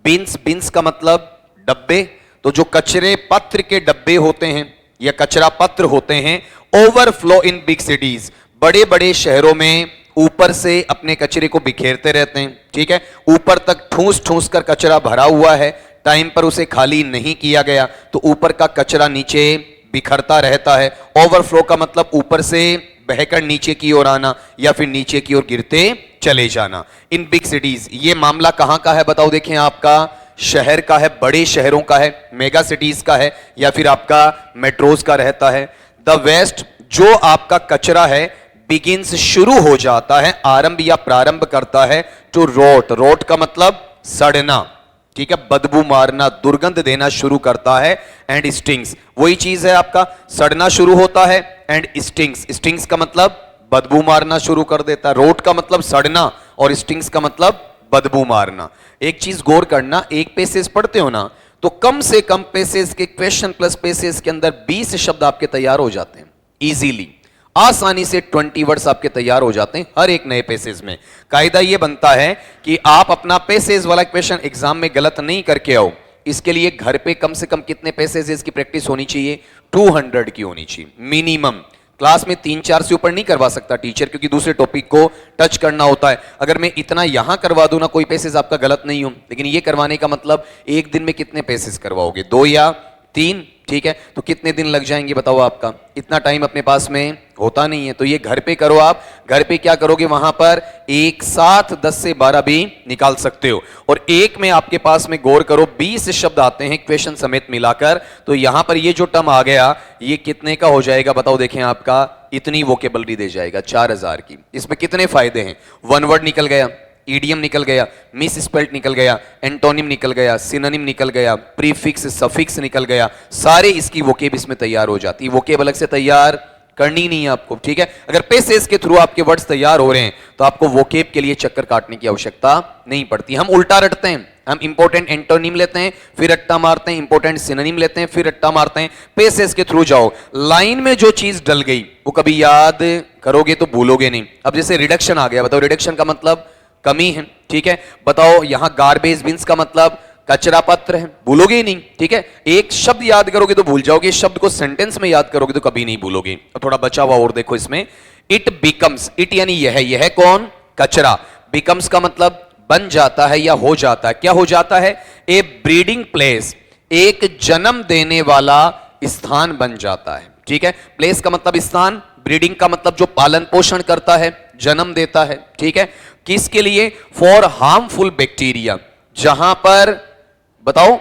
बिन्स, बिन्स का मतलब डब्बे। तो जो कचरे पत्र के डब्बे होते हैं या कचरा पत्र होते हैं, ओवरफ्लो इन बिग सिटीज, बड़े बड़े शहरों में ऊपर से अपने कचरे को बिखेरते रहते हैं, ठीक है, ऊपर तक ठूस ठूस कर कचरा भरा हुआ है, टाइम पर उसे खाली नहीं किया गया तो ऊपर का कचरा नीचे बिखरता रहता है। ओवरफ्लो का मतलब ऊपर से बहकर नीचे की ओर आना या फिर नीचे की ओर गिरते चले जाना। इन बिग सिटीज, ये मामला कहां का है बताओ, देखें आपका शहर का है, बड़े शहरों का है, मेगा सिटीज का है या फिर आपका मेट्रोज का रहता है। द वेस्ट, जो आपका कचरा है, बिगिंस शुरू हो जाता है, आरंभ या प्रारंभ करता है, टू रोट, रोट का मतलब सड़ना, ठीक है, बदबू मारना, दुर्गंध देना शुरू करता है, एंड स्टिंग्स, वही चीज है आपका, सड़ना शुरू होता है, एंड स्टिंग्स, स्टिंग्स का मतलब बदबू मारना शुरू कर देता है। रोट का मतलब सड़ना और स्टिंग्स का मतलब बदबू मारना। एक चीज गौर करना, एक पेसेज पढ़ते हो ना तो कम से कम पेसेज के क्वेश्चन प्लस पेसेज के अंदर 20 शब्द आपके तैयार हो जाते हैं इजीली, आसानी से 20 वर्ड्स आपके तैयार हो जाते हैं हर एक नए पेसेज में। कायदा यह बनता है कि आप अपना पेसेज वाला क्वेश्चन एग्जाम में गलत नहीं करके आओ, इसके लिए घर पे कम से कम कितने पेसेजेस की प्रैक्टिस होनी चाहिए, 200 की होनी चाहिए मिनिमम। क्लास में 3-4 से ऊपर नहीं करवा सकता टीचर, क्योंकि दूसरे टॉपिक को टच करना होता है। अगर मैं इतना यहां करवा दूं ना, कोई पैसेज आपका गलत नहीं हूं, लेकिन ये करवाने का मतलब एक दिन में कितने पैसेज करवाओगे, 2 या 3, ठीक है, तो कितने दिन लग जाएंगे बताओ। आपका इतना टाइम अपने पास में होता नहीं है, तो ये घर पे करो। आप घर पे क्या करोगे, वहां पर एक साथ 10 से 12 भी निकाल सकते हो। और एक में आपके पास में गौर करो 20 शब्द आते हैं क्वेश्चन समेत मिलाकर, तो यहां पर ये जो टर्म आ गया ये कितने का हो जाएगा बताओ। देखें, आपका इतनी वोकेबलरी दे जाएगा 4000 की। इसमें कितने फायदे हैं, वन वर्ड निकल गया, ईडियम निकल गया, मिस स्पेल्ट निकल गया, एंटोनिम निकल गया, सिनोनिम निकल गया, प्रीफिक्स सफिक्स निकल गया, सारे इसकी वोकेब इसमें तैयार हो जाती है। वोकेब अलग से तैयार करनी नहीं है आपको, ठीक है। अगर पैसेज के थ्रू आपके वर्ड्स तैयार हो रहे हैं तो आपको वोकेब के लिए चक्कर काटने की आवश्यकता नहीं पड़ती। हम उल्टा रटते हैं, हम इंपॉर्टेंट एंटोनिम लेते हैं फिर रट्टा मारते हैं, इंपॉर्टेंट सिनोनिम लेते हैं फिर रट्टा मारते हैं। पैसेज के थ्रू जाओ, लाइन में जो चीज डल गई वो कभी याद करोगे तो भूलोगे नहीं। अब जैसे रिडक्शन आ गया, बताओ रिडक्शन का मतलब कमी है, ठीक है। बताओ यहां गार्बेज बिन्स का मतलब कचरा पात्र है, भूलोगे ही नहीं, ठीक है। एक शब्द याद करोगे तो भूल जाओगे, शब्द को सेंटेंस में याद करोगे तो कभी नहीं भूलोगे। और थोड़ा बचा हुआ और देखो इसमें, इट बिकम्स, इट यानी यह कौन, कचरा, बिकम्स का मतलब बन जाता है या हो जाता है। क्या हो जाता है, ए ब्रीडिंग प्लेस, एक जन्म देने वाला स्थान बन जाता है, ठीक है। प्लेस का मतलब स्थान, ब्रीडिंग का मतलब जो पालन पोषण करता है, जन्म देता है, ठीक है। किसके लिए, फॉर हार्मफुल बैक्टीरिया, जहां पर बताओ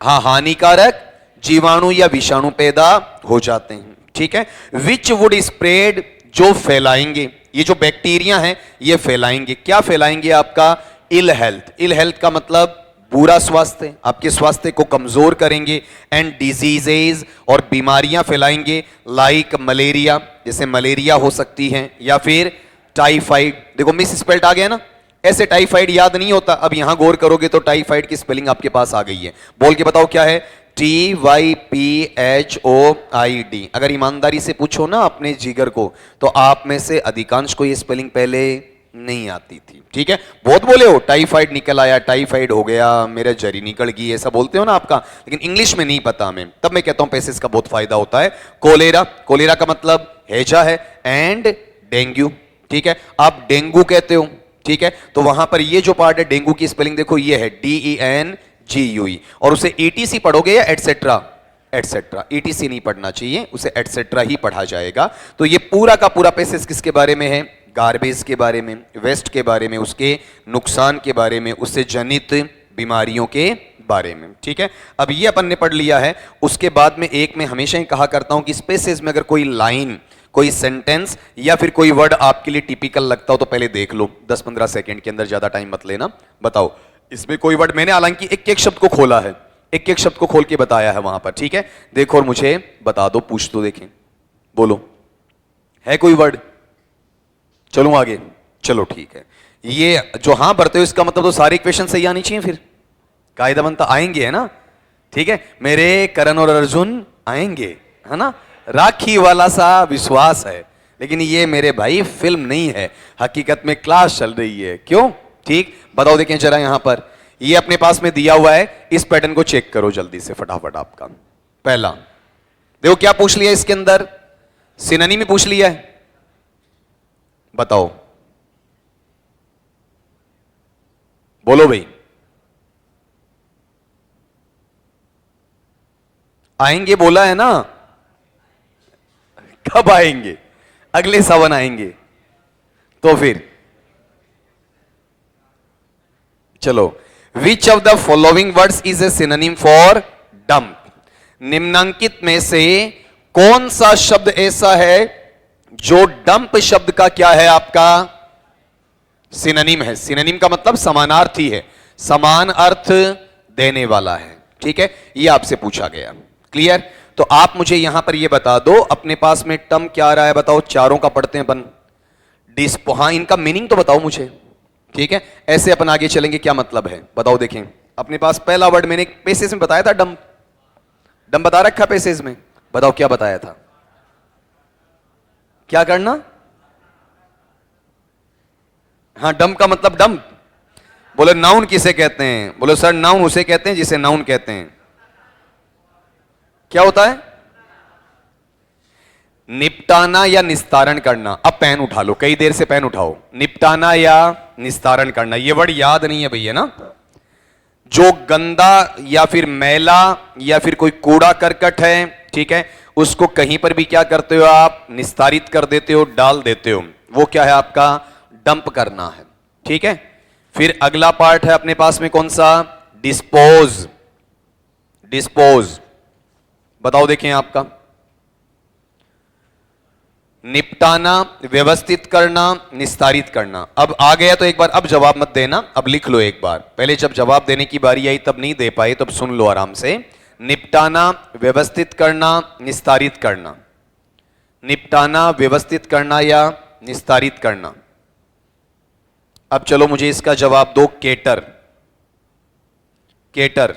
हानिकारक जीवाणु या विषाणु पैदा हो जाते हैं, ठीक है। विच वुड स्प्रेड, जो फैलाएंगे, ये जो बैक्टीरिया हैं ये फैलाएंगे, क्या फैलाएंगे आपका, इल हेल्थ। इल हेल्थ का मतलब बुरा स्वास्थ्य, आपके स्वास्थ्य को कमजोर करेंगे। एंड डिजीजेज, और बीमारियां फैलाएंगे, लाइक मलेरिया, जैसे मलेरिया हो सकती है, या फिर टाइफाइड। देखो मिस स्पेल्ट आ गया ना, ऐसे टाइफाइड याद नहीं होता, अब यहां गौर करोगे तो टाइफाइड की स्पेलिंग आपके पास आ गई है। बोल के बताओ क्या है, TYPHOID। अगर ईमानदारी से पूछो ना अपने जिगर को, तो आप में से अधिकांश को ये स्पेलिंग पहले नहीं आती थी, ठीक है। बहुत बोले हो टाइफाइड निकल आया, टाइफाइड हो गया, मेरा जरी निकल गई, ऐसा बोलते हो ना आपका, लेकिन इंग्लिश में नहीं पता हमें, तब मैं कहता हूं पैसेज का बहुत फायदा होता है। कोलेरा, कोलेरा का मतलब हैजा है, एंड डेंगू, ठीक है। आप डेंगू कहते हो, ठीक है, तो वहां पर ये जो पार्ट है डेंगू की स्पेलिंग देखो, ये है DENGUE, और उसे ETC पढ़ोगे या एटसेट्रा, एटसेट्रा, ETC नहीं पढ़ना चाहिए, उसे एटसेट्रा ही पढ़ा जाएगा। तो ये पूरा का पूरा पैसेज किसके बारे में है, गार्बेज के बारे में, वेस्ट के बारे में, उसके नुकसान के बारे में, उससे जनित बीमारियों के बारे में, ठीक है। अब ये अपन ने पढ़ लिया है। उसके बाद में एक मैं हमेशा ही कहा करता हूं कि इस पैसेज में अगर कोई लाइन, कोई सेंटेंस या फिर कोई वर्ड आपके लिए टिपिकल लगता हो तो पहले देख लो, 10-15 सेकंड के अंदर, ज्यादा टाइम मत लेना। बताओ इसमें कोई वर्ड, मैंने हालांकि एक एक शब्द को खोला है, एक एक शब्द को खोल के बताया है वहां पर, ठीक है। देखो और मुझे बता दो, पूछ दो, देखें, बोलो है कोई वर्ड, चलो आगे, चलो ठीक है। ये जो हां भरते हो इसका मतलब तो सारे इक्वेशन सही आनी चाहिए, फिर कायदा बनता आएंगे, है ना, ठीक है। मेरे करण और अर्जुन आएंगे, है ना, राखी वाला सा विश्वास है, लेकिन ये मेरे भाई फिल्म नहीं है, हकीकत में क्लास चल रही है, क्यों, ठीक। बताओ देखें जरा, यहां पर ये अपने पास में दिया हुआ है, इस पैटर्न को चेक करो जल्दी से फटाफट। आपका पहला देखो क्या पूछ लिया इसके अंदर, सिनोनिम में पूछ लिया है, बताओ, बोलो भाई, आएंगे बोला है ना, कब आएंगे, अगले 7 आएंगे, तो फिर चलो, which of the following words is a synonym for dump. निम्नांकित में से कौन सा शब्द ऐसा है जो डंप शब्द का क्या है, आपका सिनोनिम है। सिनोनिम का मतलब समानार्थी है, समान अर्थ देने वाला है, ठीक है। यह आपसे पूछा गया, क्लियर। तो आप मुझे यहां पर यह बता दो, अपने पास में टर्म क्या आ रहा है, बताओ, चारों का पढ़ते हैं अपन, डिस्पो, हाँ इनका मीनिंग तो बताओ मुझे, ठीक है। ऐसे अपन आगे चलेंगे, क्या मतलब है बताओ। देखें अपने पास पहला वर्ड मैंने पैसेज में बताया था, डंप, डंप बता रखा पैसेज में, बताओ क्या बताया था, क्या करना, हाँ डंप का मतलब डंप। बोले नाउन किसे कहते हैं, बोले सर नाउन उसे कहते हैं जिसे नाउन कहते हैं। क्या होता है, निपटाना या निस्तारण करना। अब पेन उठा लो, कई देर से पेन उठाओ। निपटाना या निस्तारण करना, ये वर्ड याद नहीं है भैया ना। जो गंदा या फिर मैला या फिर कोई कूड़ा करकट है, ठीक है, उसको कहीं पर भी क्या करते हो आप, निस्तारित कर देते हो, डाल देते हो, वो क्या है आपका, डंप करना है। ठीक है, फिर अगला पार्ट है अपने पास में कौन सा, डिस्पोज। डिस्पोज बताओ, देखें आपका निपटाना, व्यवस्थित करना, निस्तारित करना। अब आ गया तो एक बार, अब जवाब मत देना, अब लिख लो एक बार। पहले जब जवाब देने की बारी आई तब नहीं दे पाए, तब सुन लो आराम से। निपटाना, व्यवस्थित करना, निस्तारित करना। निपटाना, व्यवस्थित करना या निस्तारित करना। अब चलो मुझे इसका जवाब दो। केटर। केटर,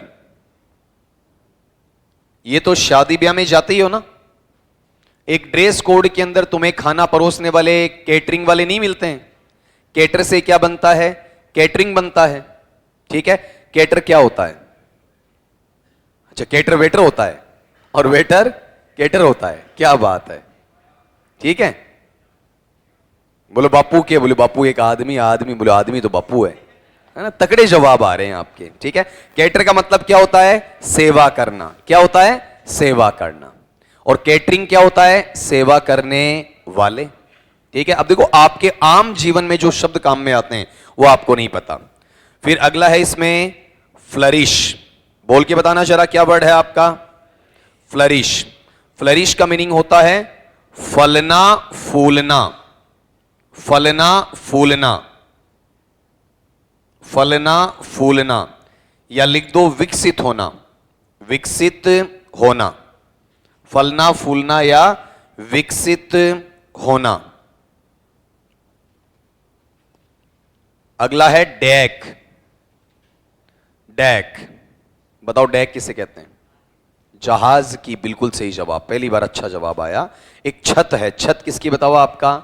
ये तो शादी ब्याह में जाते ही हो ना, एक ड्रेस कोड के अंदर तुम्हें खाना परोसने वाले केटरिंग वाले नहीं मिलते हैं। केटर से क्या बनता है, केटरिंग बनता है। ठीक है, केटर क्या होता है, अच्छा केटर वेटर होता है और वेटर केटर होता है, क्या बात है। ठीक है, बोलो बापू के, बोले बापू एक आदमी, आदमी बोले आदमी तो बापू है ना। तगड़े जवाब आ रहे हैं आपके। ठीक है, केटर का मतलब क्या होता है, सेवा करना। क्या होता है, सेवा करना। और केटरिंग क्या होता है, सेवा करने वाले। ठीक है, अब देखो आपके आम जीवन में जो शब्द काम में आते हैं वो आपको नहीं पता। फिर अगला है इसमें फ्लरिश। बोल के बताना जरा, क्या वर्ड है आपका, फ्लरिश। फ्लरिश का मीनिंग होता है फलना फूलना। फलना फूलना, फलना फूलना, या लिख दो विकसित होना। विकसित होना, फलना फूलना या विकसित होना। अगला है डेक। डेक बताओ, डेक किसे कहते हैं, जहाज की। बिल्कुल सही जवाब, पहली बार अच्छा जवाब आया। एक छत है, छत किसकी बताओ आपका,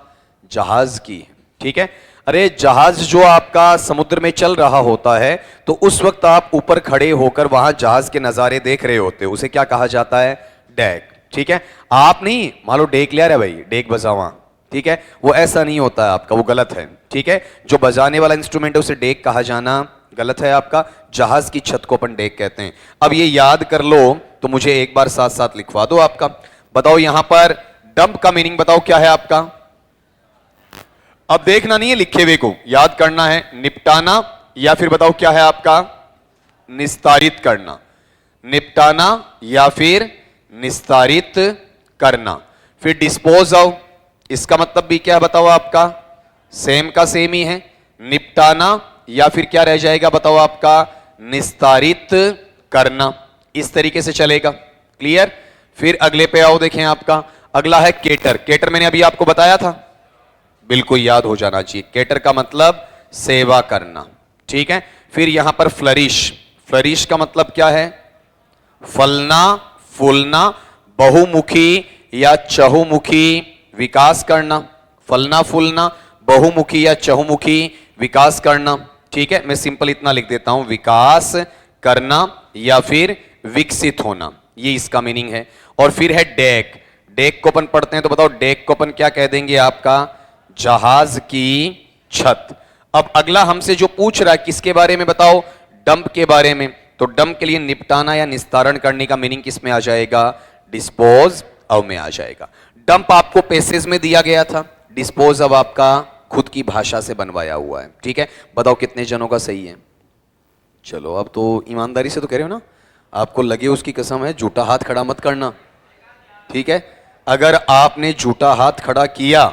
जहाज की। ठीक है, अरे जहाज जो आपका समुद्र में चल रहा होता है तो उस वक्त आप ऊपर खड़े होकर वहां जहाज के नजारे देख रहे होते हो, उसे क्या कहा जाता है, डेक। ठीक है, आप नहीं मान लो डेक ले रहे भाई, डेक बजा वहां, ठीक है, वो ऐसा नहीं होता है आपका, वो गलत है। ठीक है, जो बजाने वाला इंस्ट्रूमेंट है उसे डेक कहा जाना गलत है आपका। जहाज की छत को अपन डेक कहते हैं। अब ये याद कर लो तो मुझे एक बार साथ साथ लिखवा दो आपका। बताओ यहां पर डंप का मीनिंग बताओ क्या है आपका। अब देखना नहीं है लिखे हुए को, याद करना है। निपटाना या फिर बताओ क्या है आपका, निस्तारित करना। निपटाना या फिर निस्तारित करना। फिर डिस्पोज ऑफ, इसका मतलब भी क्या है बताओ आपका, सेम का सेम ही है। निपटाना या फिर क्या रह जाएगा बताओ आपका, निस्तारित करना। इस तरीके से चलेगा, क्लियर। फिर अगले पे आओ, देखें आपका अगला है केटर। केटर मैंने अभी आपको बताया था, बिल्कुल याद हो जाना चाहिए। केटर का मतलब सेवा करना। ठीक है, फिर यहां पर फ्लरिश। फ्लरिश का मतलब क्या है, फलना फूलना, बहुमुखी या चहुमुखी विकास करना। फलना फूलना, बहुमुखी या चहुमुखी विकास करना। ठीक है, मैं सिंपल इतना लिख देता हूं, विकास करना या फिर विकसित होना, ये इसका मीनिंग है। और फिर है डेक। डेक को अपन पढ़ते हैं तो बताओ, डेक को अपन क्या कह देंगे आपका, जहाज की छत। अब अगला हमसे जो पूछ रहा है किसके बारे में बताओ, डंप के बारे में। तो डंप के लिए निपटाना या निस्तारण करने का मीनिंग किस में आ जाएगा, डिस्पोज ऑफ में आ जाएगा। डंप आपको पैसेज में दिया गया था, डिस्पोज ऑफ आपका खुद की भाषा से बनवाया हुआ है। ठीक है, बताओ कितने जनों का सही है। चलो अब तो ईमानदारी से तो कह रहे हो ना, आपको लगे उसकी कसम है, झूठा हाथ खड़ा मत करना। ठीक है, अगर आपने झूठा हाथ खड़ा किया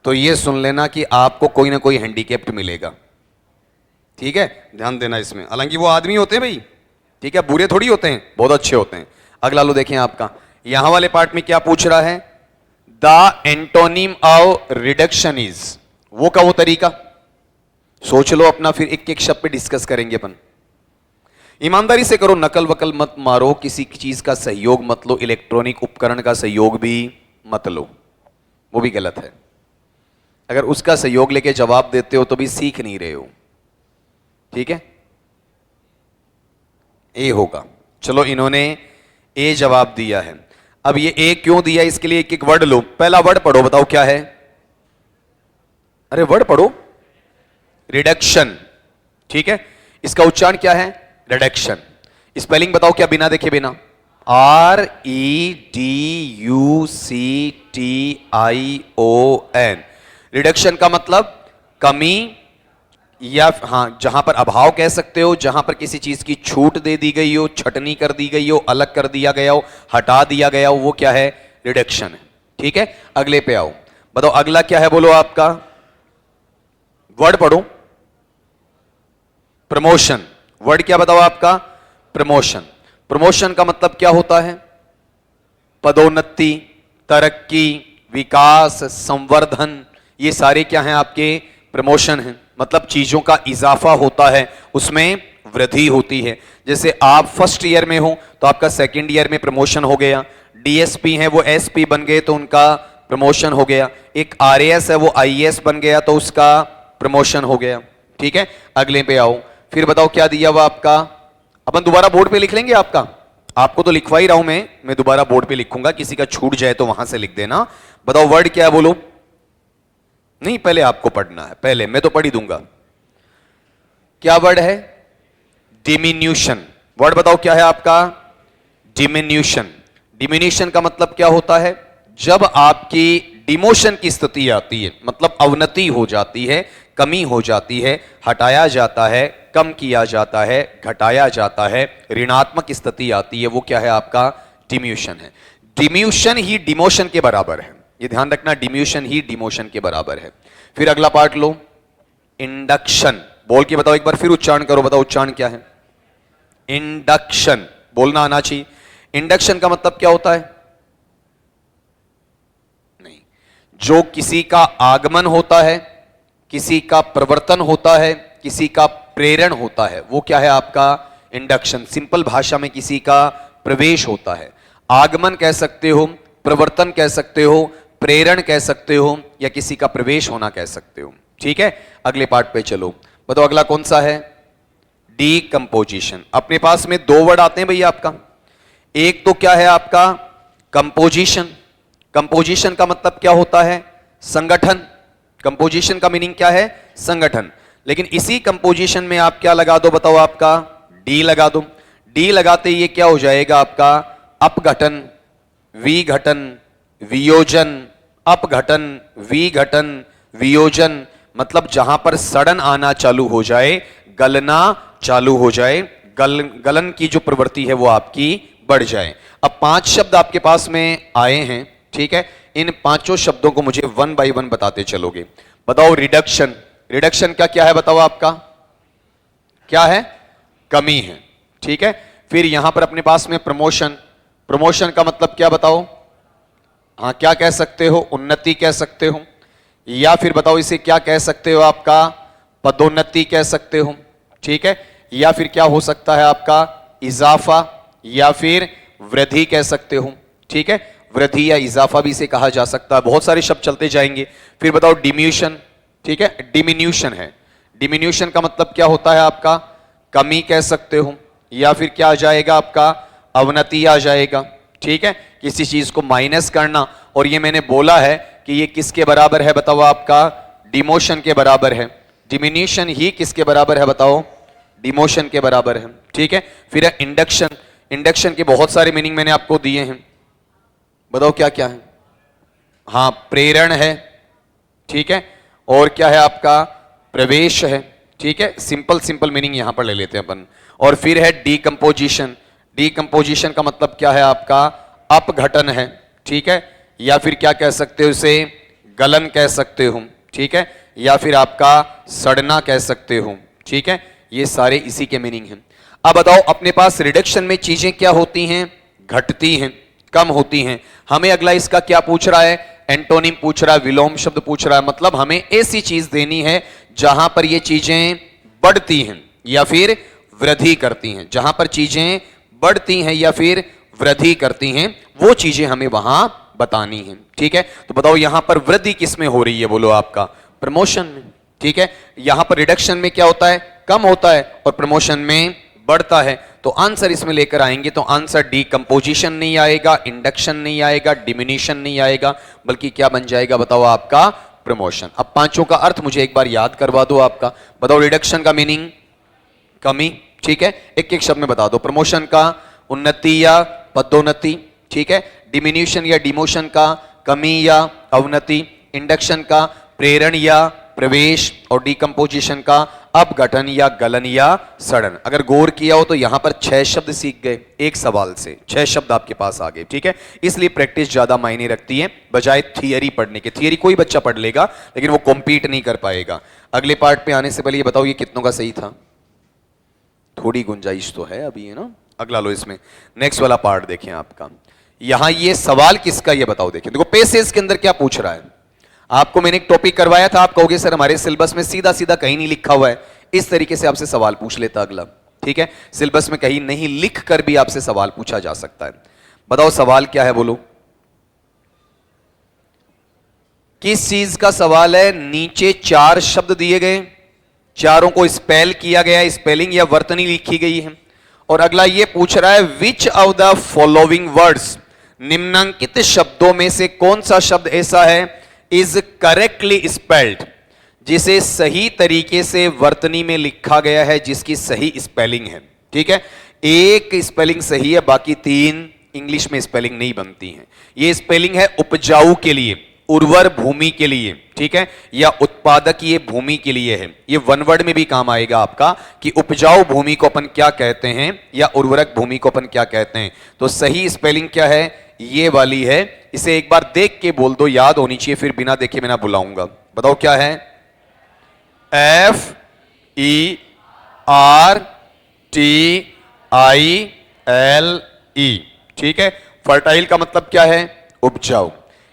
तो यह सुन लेना कि आपको कोई ना कोई हैंडीकैप्ड मिलेगा। ठीक है, ध्यान देना इसमें। हालांकि वो आदमी होते हैं भाई, ठीक है, बुरे थोड़ी होते हैं, बहुत अच्छे होते हैं। अगला लो, देखें आपका यहां वाले पार्ट में क्या पूछ रहा है, the antonym of reduction is, वो का वो तरीका सोच लो अपना, फिर एक एक शब्द पे डिस्कस करेंगे अपन। ईमानदारी से करो, नकल वकल मत मारो, किसी चीज का सहयोग मत लो, इलेक्ट्रॉनिक उपकरण का सहयोग भी मत लो, वो भी गलत है। अगर उसका सहयोग लेके जवाब देते हो तो भी सीख नहीं रहे हो। ठीक है, ए होगा। चलो इन्होंने ए जवाब दिया है। अब ये ए क्यों दिया, इसके लिए एक एक वर्ड लो। पहला वर्ड पढ़ो, बताओ क्या है। अरे वर्ड पढ़ो, रिडक्शन। ठीक है, इसका उच्चारण क्या है, रिडक्शन। स्पेलिंग बताओ क्या, बिना देखे बिना। REDUCTION। रिडक्शन का मतलब कमी, या हाँ जहां पर अभाव कह सकते हो, जहां पर किसी चीज की छूट दे दी गई हो, छटनी कर दी गई हो, अलग कर दिया गया हो, हटा दिया गया हो, वो क्या है, रिडक्शन है। ठीक है, अगले पे आओ, बताओ अगला क्या है, बोलो आपका वर्ड पढ़ो, प्रमोशन। वर्ड क्या बताओ आपका, प्रमोशन। प्रमोशन का मतलब क्या होता है, पदोन्नति, तरक्की, विकास, संवर्धन, ये सारे क्या हैं आपके, प्रमोशन हैं। मतलब चीजों का इजाफा होता है, उसमें वृद्धि होती है। जैसे आप फर्स्ट ईयर में हो तो आपका सेकंड ईयर में प्रमोशन हो गया, डीएसपी है वो एसपी बन गए तो उनका प्रमोशन हो गया, एक आरएएस है वो आईएएस बन गया तो उसका प्रमोशन हो गया। ठीक है, अगले पे आओ, फिर बताओ क्या दिया हुआ आपका, अपन दोबारा बोर्ड पे लिख लेंगे आपका, आपको तो लिखवा ही रहा हूं मैं दोबारा बोर्ड पे लिखूंगा, किसी का छूट जाए तो वहां से लिख देना। बताओ वर्ड क्या है, बोलो। नहीं, पहले आपको पढ़ना है, पहले मैं तो पढ़ ही दूंगा। क्या वर्ड है, डिमिन्यूशन। वर्ड बताओ क्या है आपका, डिमिन्यूशन। डिमिन्यूशन का मतलब क्या होता है, जब आपकी डिमोशन की स्थिति आती है, मतलब अवनति हो जाती है, कमी हो जाती है, हटाया जाता है, कम किया जाता है, घटाया जाता है, ऋणात्मक स्थिति आती है, वो क्या है आपका, डिम्यूशन है। डिम्यूशन ही डिमोशन के बराबर है, ये ध्यान रखना, डिम्यूशन ही डिमोशन के बराबर है। फिर अगला पार्ट लो, इंडक्शन। बोल के बताओ एक बार, फिर उच्चारण करो, बताओ उच्चारण क्या है, इंडक्शन। बोलना आना चाहिए। इंडक्शन का मतलब क्या होता है, नहीं, जो किसी का आगमन होता है, किसी का प्रवर्तन होता है, किसी का प्रेरण होता है, वो क्या है आपका, इंडक्शन। सिंपल भाषा में किसी का प्रवेश होता है, आगमन कह सकते हो, प्रवर्तन कह सकते हो, प्रेरण कह सकते हो, या किसी का प्रवेश होना कह सकते हो। ठीक है, अगले पार्ट पे चलो, बताओ अगला कौन सा है, डीकंपोजिशन। अपने पास में दो वर्ड आते हैं भैया आपका, एक तो क्या है आपका, कंपोजिशन। कंपोजिशन का मतलब क्या होता है, संगठन। कंपोजिशन का मीनिंग क्या है, संगठन। लेकिन इसी कंपोजिशन में आप क्या लगा दो, बताओ आपका, डी लगा दो। डी लगाते ये क्या हो जाएगा आपका, अपघटन, विघटन, वियोजन, अपघटन, विघटन, वियोजन। मतलब जहां पर सड़न आना चालू हो जाए, गलना चालू हो जाए, गलन की जो प्रवृत्ति है वो आपकी बढ़ जाए। अब 5 शब्द आपके पास में आए हैं, ठीक है, इन 5 शब्दों को मुझे वन बाय वन बताते चलोगे। बताओ रिडक्शन। रिडक्शन का क्या है, बताओ आपका क्या है, कमी है। ठीक है, फिर यहां पर अपने पास में प्रमोशन। प्रमोशन का मतलब क्या बताओ, हाँ क्या कह सकते हो, उन्नति कह सकते हो, या फिर बताओ इसे क्या कह सकते हो, आपका पदोन्नति कह सकते हो। ठीक है, या फिर क्या हो सकता है आपका, इजाफा, या फिर वृद्धि कह सकते हो। ठीक है, वृद्धि या इजाफा भी इसे कहा जा सकता है, बहुत सारे शब्द चलते जाएंगे। फिर बताओ डिम्यूशन। ठीक है, डिमिन्यूशन है। डिमिन्यूशन का मतलब क्या होता है आपका, कमी कह सकते हो, या फिर क्या आ जाएगा आपका, अवनति आ जाएगा। ठीक है, किसी चीज को माइनस करना, और ये मैंने बोला है कि ये किसके बराबर है, बताओ आपका, डिमोशन के बराबर है। डिमिन्यूशन ही किसके बराबर है, बताओ, डिमोशन के बराबर है। ठीक है, फिर है इंडक्शन। इंडक्शन के बहुत सारे मीनिंग मैंने आपको दिए हैं, बताओ क्या क्या है। हाँ, प्रेरण है। ठीक है, और क्या है आपका, प्रवेश है। ठीक है, सिंपल सिंपल मीनिंग यहां पर ले लेते हैं अपन। और फिर है डीकंपोजिशन। डीकंपोजिशन का मतलब क्या है आपका, अपघटन है। ठीक है, या फिर क्या कह सकते हो इसे, गलन कह सकते हो। ठीक है, या फिर आपका सड़ना कह सकते हो। ठीक है, ये सारे इसी के मीनिंग हैं। अब बताओ अपने पास रिडक्शन में चीजें क्या होती हैं, घटती हैं, कम होती हैं। हमें अगला इसका क्या पूछ रहा है, एंटोनिम पूछ रहा है, विलोम शब्द पूछ रहा है। मतलब हमें ऐसी चीज देनी है जहां पर ये चीजें बढ़ती हैं या फिर वृद्धि करती हैं। जहां पर चीजें बढ़ती हैं या फिर वृद्धि करती हैं, वो चीजें हमें वहां बतानी हैं। ठीक है, तो बताओ यहां पर वृद्धि किस में हो रही है, बोलो आपका, प्रमोशन में। ठीक है, यहां पर रिडक्शन में क्या होता है, कम होता है, और प्रमोशन में बढ़ता है तो आंसर इसमें लेकर आएंगे तो आंसर डीकंपोजिशन नहीं आएगा, इंडक्शन नहीं आएगा, डिमिनिशन नहीं आएगा, बल्कि क्या बन जाएगा बताओ आपका प्रमोशन। अब पांचों का अर्थ मुझे एक बार याद करवा दो आपका। बताओ रिडक्शन का मीनिंग कमी, ठीक है, एक एक शब्द में बता दो। प्रमोशन का उन्नति या पदोन्नति, ठीक है। डिमिन्यूशन या डिमोशन का कमी या अवनति। इंडक्शन का प्रेरण या प्रवेश। और डीकंपोजिशन का अपघटन या गलन या सड़न। अगर गौर किया हो तो यहां पर 6 शब्द सीख गए एक सवाल से, 6 शब्द आपके पास आ गए, ठीक है। इसलिए प्रैक्टिस ज्यादा मायने रखती है बजाय थियरी पढ़ने के। थियरी कोई बच्चा पढ़ लेगा लेकिन वो कॉम्पीट नहीं कर पाएगा। अगले पार्ट पे आने से पहले ये बताओ ये कितनों का सही था? थोड़ी गुंजाइश तो है अभी, है ना। अगला लो इसमें, नेक्स्ट वाला पार्ट देखें आपका। यहां ये सवाल किसका ये बताओ। देखें, देखो पेसेज के अंदर क्या पूछ रहा है। आपको मैंने एक टॉपिक करवाया था, आप कहोगे सर हमारे सिलेबस में सीधा सीधा कहीं नहीं लिखा हुआ है। इस तरीके से आपसे सवाल पूछ लेता अगला, ठीक है। सिलेबस में कहीं नहीं लिख कर भी आपसे सवाल पूछा जा सकता है। बताओ सवाल क्या है, बोलो किस चीज का सवाल है। नीचे 4 शब्द दिए गए, चारों को स्पेल किया गया, स्पेलिंग या वर्तनी लिखी गई है। और अगला ये पूछ रहा है which of the following words, निम्नांकित शब्दों में से कौन सा शब्द ऐसा है इज करेक्टली स्पेल्ड, जिसे सही तरीके से वर्तनी में लिखा गया है, जिसकी सही स्पेलिंग है, ठीक है। एक स्पेलिंग सही है, बाकी 3 इंग्लिश में स्पेलिंग नहीं बनती हैं। ये स्पेलिंग है उपजाऊ के लिए, उर्वर भूमि के लिए, ठीक है, या उत्पादकीय भूमि के लिए है। ये वन वर्ड में भी काम आएगा आपका कि उपजाऊ भूमि को अपन क्या कहते हैं या उर्वरक भूमि को अपन क्या कहते हैं। तो सही स्पेलिंग क्या है, ये वाली है। इसे एक बार देख के बोल दो, याद होनी चाहिए, फिर बिना देखे मैं ना बुलाऊंगा। बताओ क्या है, FERTILE, ठीक है। फर्टाइल का मतलब क्या है, उपजाऊ।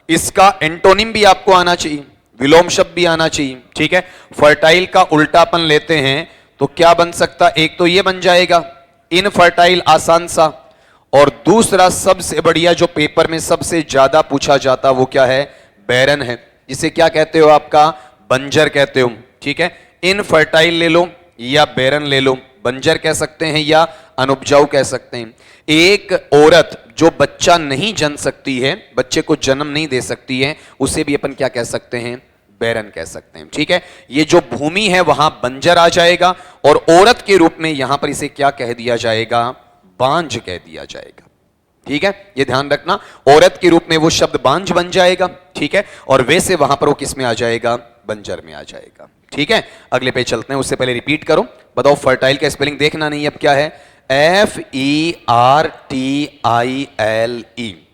इसका एंटोनिम भी आपको आना चाहिए, विलोम शब्द भी आना चाहिए, ठीक है। फर्टाइल का उल्टा अपन लेते हैं तो क्या बन सकता, एक तो ये बन जाएगा इनफर्टाइल, आसान सा। और दूसरा सबसे बढ़िया जो पेपर में सबसे ज्यादा पूछा जाता वो क्या है, बैरन है, जिसे क्या कहते हो आपका, बंजर कहते हो, ठीक है। इनफर्टाइल ले लो या बैरन ले लो, बंजर कह सकते हैं या अनुपजाऊ कह सकते हैं। एक औरत जो बच्चा नहीं जन सकती है, बच्चे को जन्म नहीं दे सकती है, उसे भी अपन क्या कह सकते हैं, बैरन कह सकते हैं, ठीक है। ये जो भूमि है वहां बंजर आ जाएगा और औरत के रूप में यहां पर इसे क्या कह दिया जाएगा, बांझ कह दिया जाएगा, ठीक है। ये ध्यान रखना, औरत के रूप में वो शब्द बांझ बन जाएगा, ठीक है। और वैसे वहां पर वो किस में आ जाएगा, बंजर में आ जाएगा, ठीक है। अगले पे चलते हैं, उससे पहले रिपीट करो। बताओ फर्टाइल का स्पेलिंग देखना नहीं, अब क्या है, FERTILE।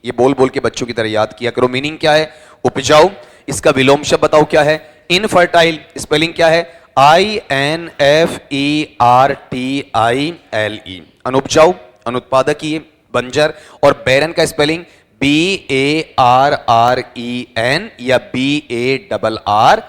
ये बोल बोल के बच्चों की तरह याद किया करो। मीनिंग क्या है, उपजाऊ। इसका विलोम शब्द बताओ क्या है, इनफर्टाइल। स्पेलिंग क्या है, INFERTILE, अनुपजाऊ, अनुत्पादकीय, बंजर। और बैरन का स्पेलिंग BARREN या BARREN।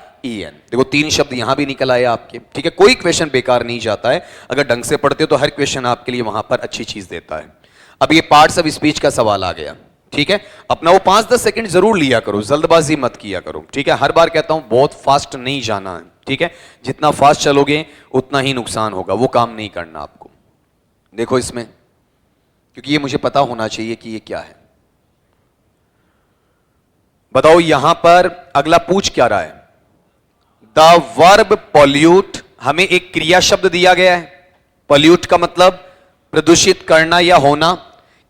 देखो 3 शब्द यहां भी निकल आए आपके, ठीक है। कोई क्वेश्चन बेकार नहीं जाता है, अगर ढंग से पढ़ते हो तो हर क्वेश्चन आपके लिए वहां पर अच्छी चीज देता है। अब ये पार्ट्स ऑफ स्पीच का सवाल आ गया, ठीक है। अपना वो 5-10 सेकंड जरूर लिया करो, जल्दबाजी मत किया करो, ठीक है। हर बार कहता हूं बहुत फास्ट नहीं जाना है, ठीक है। जितना फास्ट चलोगे उतना ही नुकसान होगा, वो काम नहीं करना आपको। देखो इसमें, क्योंकि ये मुझे पता होना चाहिए कि ये क्या है। बताओ यहां पर अगला पूछ क्या रहा है, द वर्ब पॉल्यूट। हमें एक क्रिया शब्द दिया गया है, पॉल्यूट का मतलब प्रदूषित करना या होना।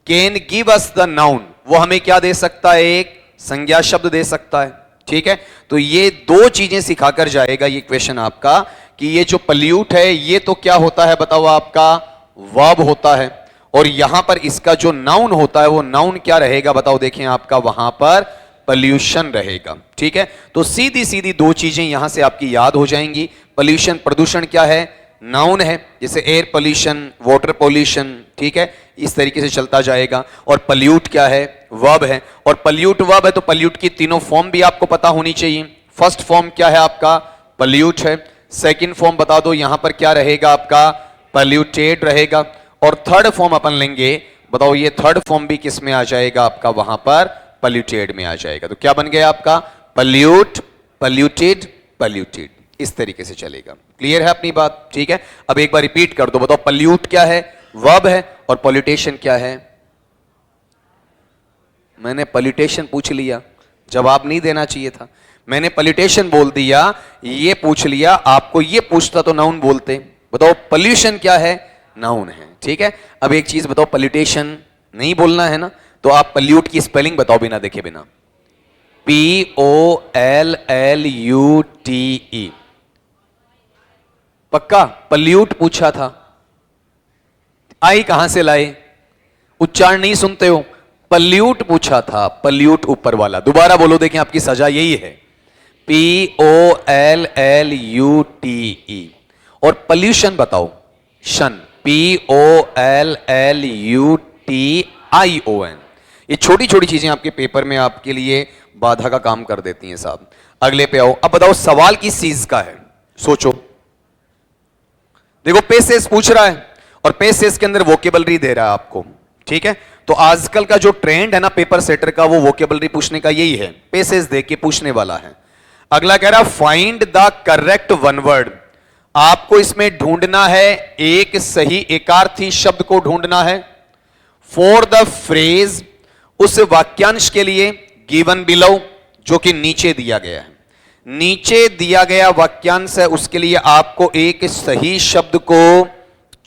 Can give us the noun, वो हमें क्या दे सकता है, एक संज्ञा शब्द दे सकता है, ठीक है। तो ये 2 चीजें सिखाकर जाएगा ये क्वेश्चन आपका, कि ये जो पॉल्यूट है ये तो क्या होता है बताओ आपका, वर्ब होता है। और यहां पर इसका जो नाउन होता है वो नाउन क्या रहेगा बताओ, देखें आपका वहां पर पॉल्यूशन रहेगा, ठीक है। तो सीधी सीधी 2 चीजें यहां से आपकी याद हो जाएंगी। पॉल्यूशन, प्रदूषण क्या है, नाउन है, जैसे एयर पॉल्यूशन, वाटर पॉल्यूशन, ठीक है, इस तरीके से चलता जाएगा। और पॉल्यूट क्या है, वर्ब है। और पॉल्यूट वर्ब है तो पॉल्यूट की तीनों फॉर्म भी आपको पता होनी चाहिए। फर्स्ट फॉर्म क्या है आपका, पॉल्यूट है। सेकंड फॉर्म बता दो, यहां पर क्या रहेगा आपका, पॉल्यूटेड रहेगा। और थर्ड फॉर्म अपन लेंगे, बताओ ये थर्ड फॉर्म भी किस में आ जाएगा आपका, वहां पर पॉल्यूटेड में आ जाएगा। तो क्या बन गया आपका, पॉल्यूट, पॉल्यूटेड, पॉल्यूटेड। इस तरीके से चलेगा। क्लियर है अपनी बात? ठीक है, अब एक बार रिपीट कर दो, बताओ पल्यूट क्या है? वर्ब है। और पॉल्यूटेशन क्या है? मैंने पॉल्यूटेशन पूछ लिया, जवाब नहीं देना चाहिए था। मैंने पॉल्यूटेशन बोल दिया, ये पूछ लिया, आपको ये पूछता तो नाउन बोलते। बताओ पॉल्यूशन क्या है? नाउन है। ठीक है, अब एक चीज बताओ, पॉल्यूटेशन नहीं बोलना है ना, तो आप पल्यूट की स्पेलिंग बताओ बिना देखे बिना। POLLUTE। पक्का? पल्यूट पूछा था, आई कहां से लाए? उच्चारण नहीं सुनते हो? पल्यूट पूछा था, पल्यूट ऊपर वाला। दोबारा बोलो, देखें आपकी सजा यही है, POLLUTE। और पॉल्यूशन बताओ, शन, POLLUTION। ये छोटी छोटी चीजें आपके पेपर में आपके लिए बाधा का काम कर देती हैं साहब। अगले पे आओ। अब बताओ सवाल किस चीज का है, सोचो। देखो पेसेस पूछ रहा है और पेसेस के अंदर वोकेबलरी दे रहा है आपको। ठीक है, तो आजकल का जो ट्रेंड है ना पेपर सेटर का, वो वोकेबलरी पूछने का यही है, पेसेस दे के पूछने वाला है। अगला कह रहा find the correct one word. आपको इसमें ढूंढना है एक सही एकार्थी शब्द को ढूंढना है। फॉर द फ्रेज, उस वाक्यांश के लिए, गिवन बिलो, जो कि नीचे दिया गया है। नीचे दिया गया वाक्यांश है, उसके लिए आपको एक सही शब्द को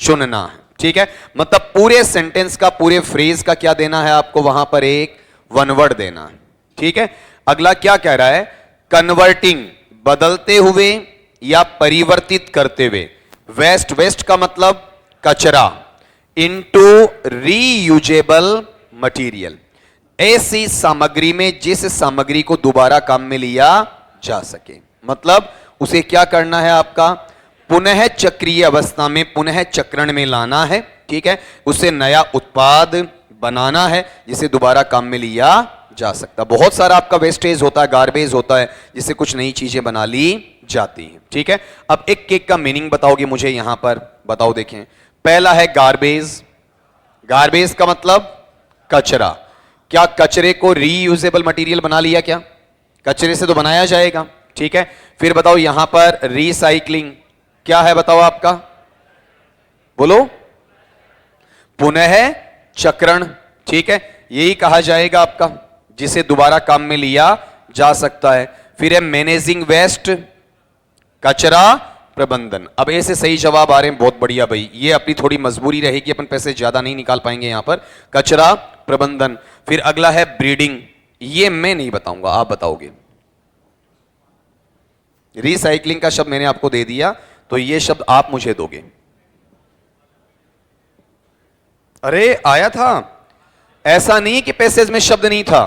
चुनना है। ठीक है, मतलब पूरे सेंटेंस का, पूरे फ्रेज का क्या देना है आपको, वहां पर एक वन वर्ड देना है। ठीक है, अगला क्या कह रहा है, कन्वर्टिंग, बदलते हुए या परिवर्तित करते हुए, वेस्ट, वेस्ट का मतलब कचरा, इनटू रीयूजेबल मटीरियल, ऐसी सामग्री में जिस सामग्री को दोबारा काम में लिया जा सके। मतलब उसे क्या करना है आपका, पुनः चक्रीय अवस्था में, पुनः चक्रण में लाना है। ठीक है, उसे नया उत्पाद बनाना है जिसे दोबारा काम में लिया जा सकता। बहुत सारा आपका वेस्टेज होता है, गार्बेज होता है, जिससे कुछ नई चीजें बना ली जाती हैं। ठीक है, अब एक एक का मीनिंग बताओगे मुझे, यहां पर बताओ। देखें, पहला है गार्बेज। गार्बेज का मतलब कचरा। क्या कचरे को रीयूजेबल मटेरियल बना लिया? क्या कचरे से तो बनाया जाएगा। ठीक है, फिर बताओ यहां पर रिसाइकलिंग क्या है, बताओ आपका, बोलो, पुनः चक्रण। ठीक है, यही कहा जाएगा आपका, जिसे दोबारा काम में लिया जा सकता है। फिर है मैनेजिंग वेस्ट, कचरा प्रबंधन। अब ऐसे सही जवाब आ रहे हैं, बहुत बढ़िया भाई। ये अपनी थोड़ी मजबूरी रहेगी, अपन पैसे ज्यादा नहीं निकाल पाएंगे यहां पर। कचरा प्रबंधन। फिर अगला है ब्रीडिंग, ये मैं नहीं बताऊंगा, आप बताओगे। रिसाइकलिंग का शब्द मैंने आपको दे दिया, तो ये शब्द आप मुझे दोगे। अरे आया था, ऐसा नहीं कि पैसेज में शब्द नहीं था।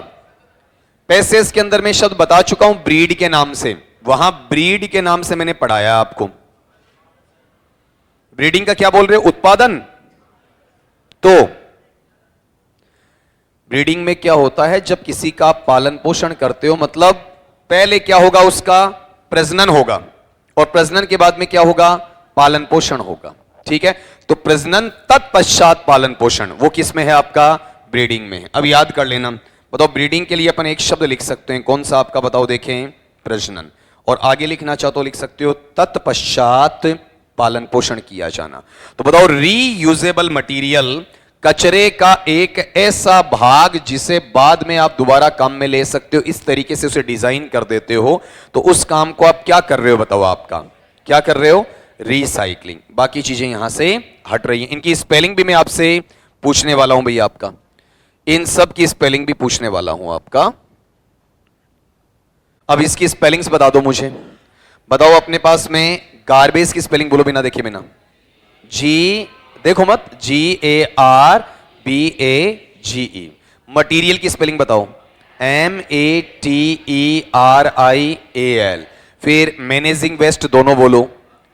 पैसेज के अंदर मैं शब्द बता चुका हूं ब्रीड के नाम से, वहां ब्रीड के नाम से मैंने पढ़ाया आपको। ब्रीडिंग का क्या बोल रहे हो, उत्पादन। तो ब्रीडिंग में क्या होता है, जब किसी का पालन पोषण करते हो, मतलब पहले क्या होगा, उसका प्रजनन होगा, और प्रजनन के बाद में क्या होगा, पालन पोषण होगा। ठीक है, तो प्रजनन तत्पश्चात पालन पोषण, वो किस में है आपका, ब्रीडिंग में है। अब याद कर लेना, बताओ ब्रीडिंग के लिए अपन एक शब्द लिख सकते हैं, कौन सा आपका, बताओ देखें, प्रजनन। और आगे लिखना चाहो तो लिख सकते हो तत्पश्चात पालन पोषण किया जाना। तो बताओ रीयूजेबल मटेरियल, कचरे का एक ऐसा भाग जिसे बाद में आप दोबारा काम में ले सकते हो, इस तरीके से उसे डिजाइन कर देते हो, तो उस काम को आप क्या कर रहे हो, बताओ आपका क्या कर रहे हो, रिसाइकलिंग। बाकी चीजें यहां से हट रही हैं। इनकी स्पेलिंग भी मैं आपसे पूछने वाला हूं भैया, आपका इन सब की स्पेलिंग भी पूछने वाला हूं आपका। अब इसकी स्पेलिंग्स बता दो मुझे, बताओ अपने पास में गार्बेज की स्पेलिंग बोलो बिना देखे बिना। जी, देखो मत, GARBAGE। मटीरियल की स्पेलिंग बताओ, MATERIAL। फिर मैनेजिंग वेस्ट दोनों बोलो,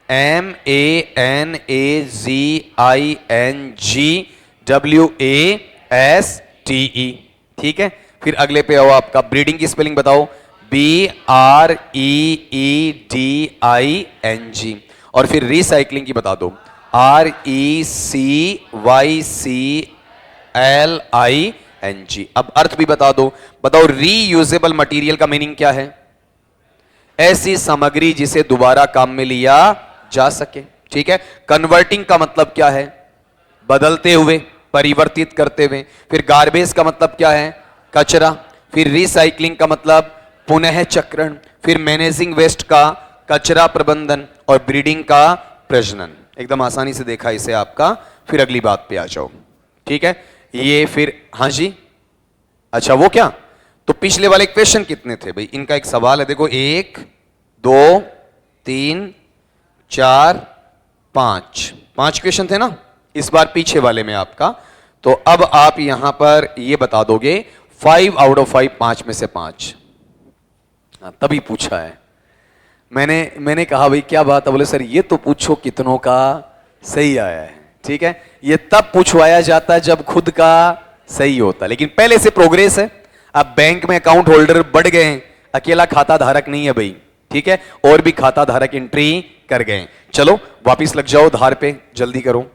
MANAGINGWASTE। ठीक है, फिर अगले पे आओ, आपका ब्रीडिंग की स्पेलिंग बताओ, BREEDING। और फिर रिसाइकलिंग की बता दो, RECYCLING। अब अर्थ भी बता दो, बताओ रीयूजेबल मटेरियल का मीनिंग क्या है, ऐसी सामग्री जिसे दोबारा काम में लिया जा सके। ठीक है, कन्वर्टिंग का मतलब क्या है? बदलते हुए, परिवर्तित करते हुए। फिर गार्बेज का मतलब क्या है? कचरा। फिर रिसाइकलिंग का मतलब पुनः चक्रण। फिर मैनेजिंग वेस्ट का कचरा प्रबंधन, और ब्रीडिंग का प्रजनन। एकदम आसानी से देखा इसे आपका। फिर अगली बात पे आ जाओ। ठीक है, ये फिर हाँ जी, अच्छा वो क्या, तो पिछले वाले क्वेश्चन कितने थे भाई? इनका एक सवाल है, देखो 1 2 3 4 5, 5 क्वेश्चन थे ना इस बार पीछे वाले में आपका। तो अब आप यहां पर ये बता दोगे 5 आउट ऑफ 5, 5 में से 5। तभी पूछा है मैंने कहा भाई क्या बात है? बोले सर ये तो पूछो कितनों का सही आया है। ठीक है, ये तब पूछवाया जाता है जब खुद का सही होता है, लेकिन पहले से प्रोग्रेस है। अब बैंक में अकाउंट होल्डर बढ़ गए हैं, अकेला खाता धारक नहीं है भाई। ठीक है, और भी खाता धारक एंट्री कर गए। चलो वापिस लग जाओ धार पे, जल्दी करो।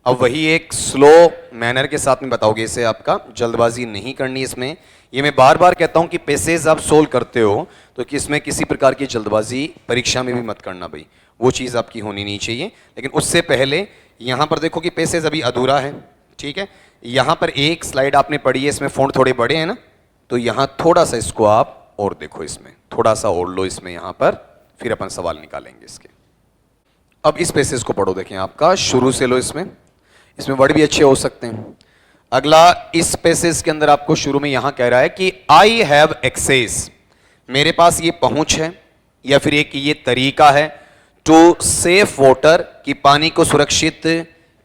अब वही एक स्लो मैनर के साथ में बताओगे इसे, आपका जल्दबाजी नहीं करनी इसमें। ये मैं बार बार कहता हूं कि पेसेज आप सोल्व करते हो तो कि इसमें किसी प्रकार की जल्दबाजी परीक्षा में भी मत करना भाई, वो चीज़ आपकी होनी नहीं चाहिए। लेकिन उससे पहले यहां पर देखो कि पेसेज अभी अधूरा है। ठीक है, यहां पर एक स्लाइड आपने पढ़ी है, इसमें फ़ॉन्ट थोड़े बड़े हैं ना, तो यहां थोड़ा सा इसको आप और देखो, इसमें थोड़ा सा और लो इसमें यहां पर, फिर अपन सवाल निकालेंगे इसके। अब इस पेसेज को पढ़ो, देखें आपका शुरू से लो, इसमें वर्ड भी अच्छे हो सकते हैं। अगला इस पैसेज के अंदर आपको शुरू में यहां कह रहा है कि आई हैव एक्सेस, मेरे पास ये पहुंच है, या फिर एक ये तरीका है टू सेफ वाटर, कि पानी को सुरक्षित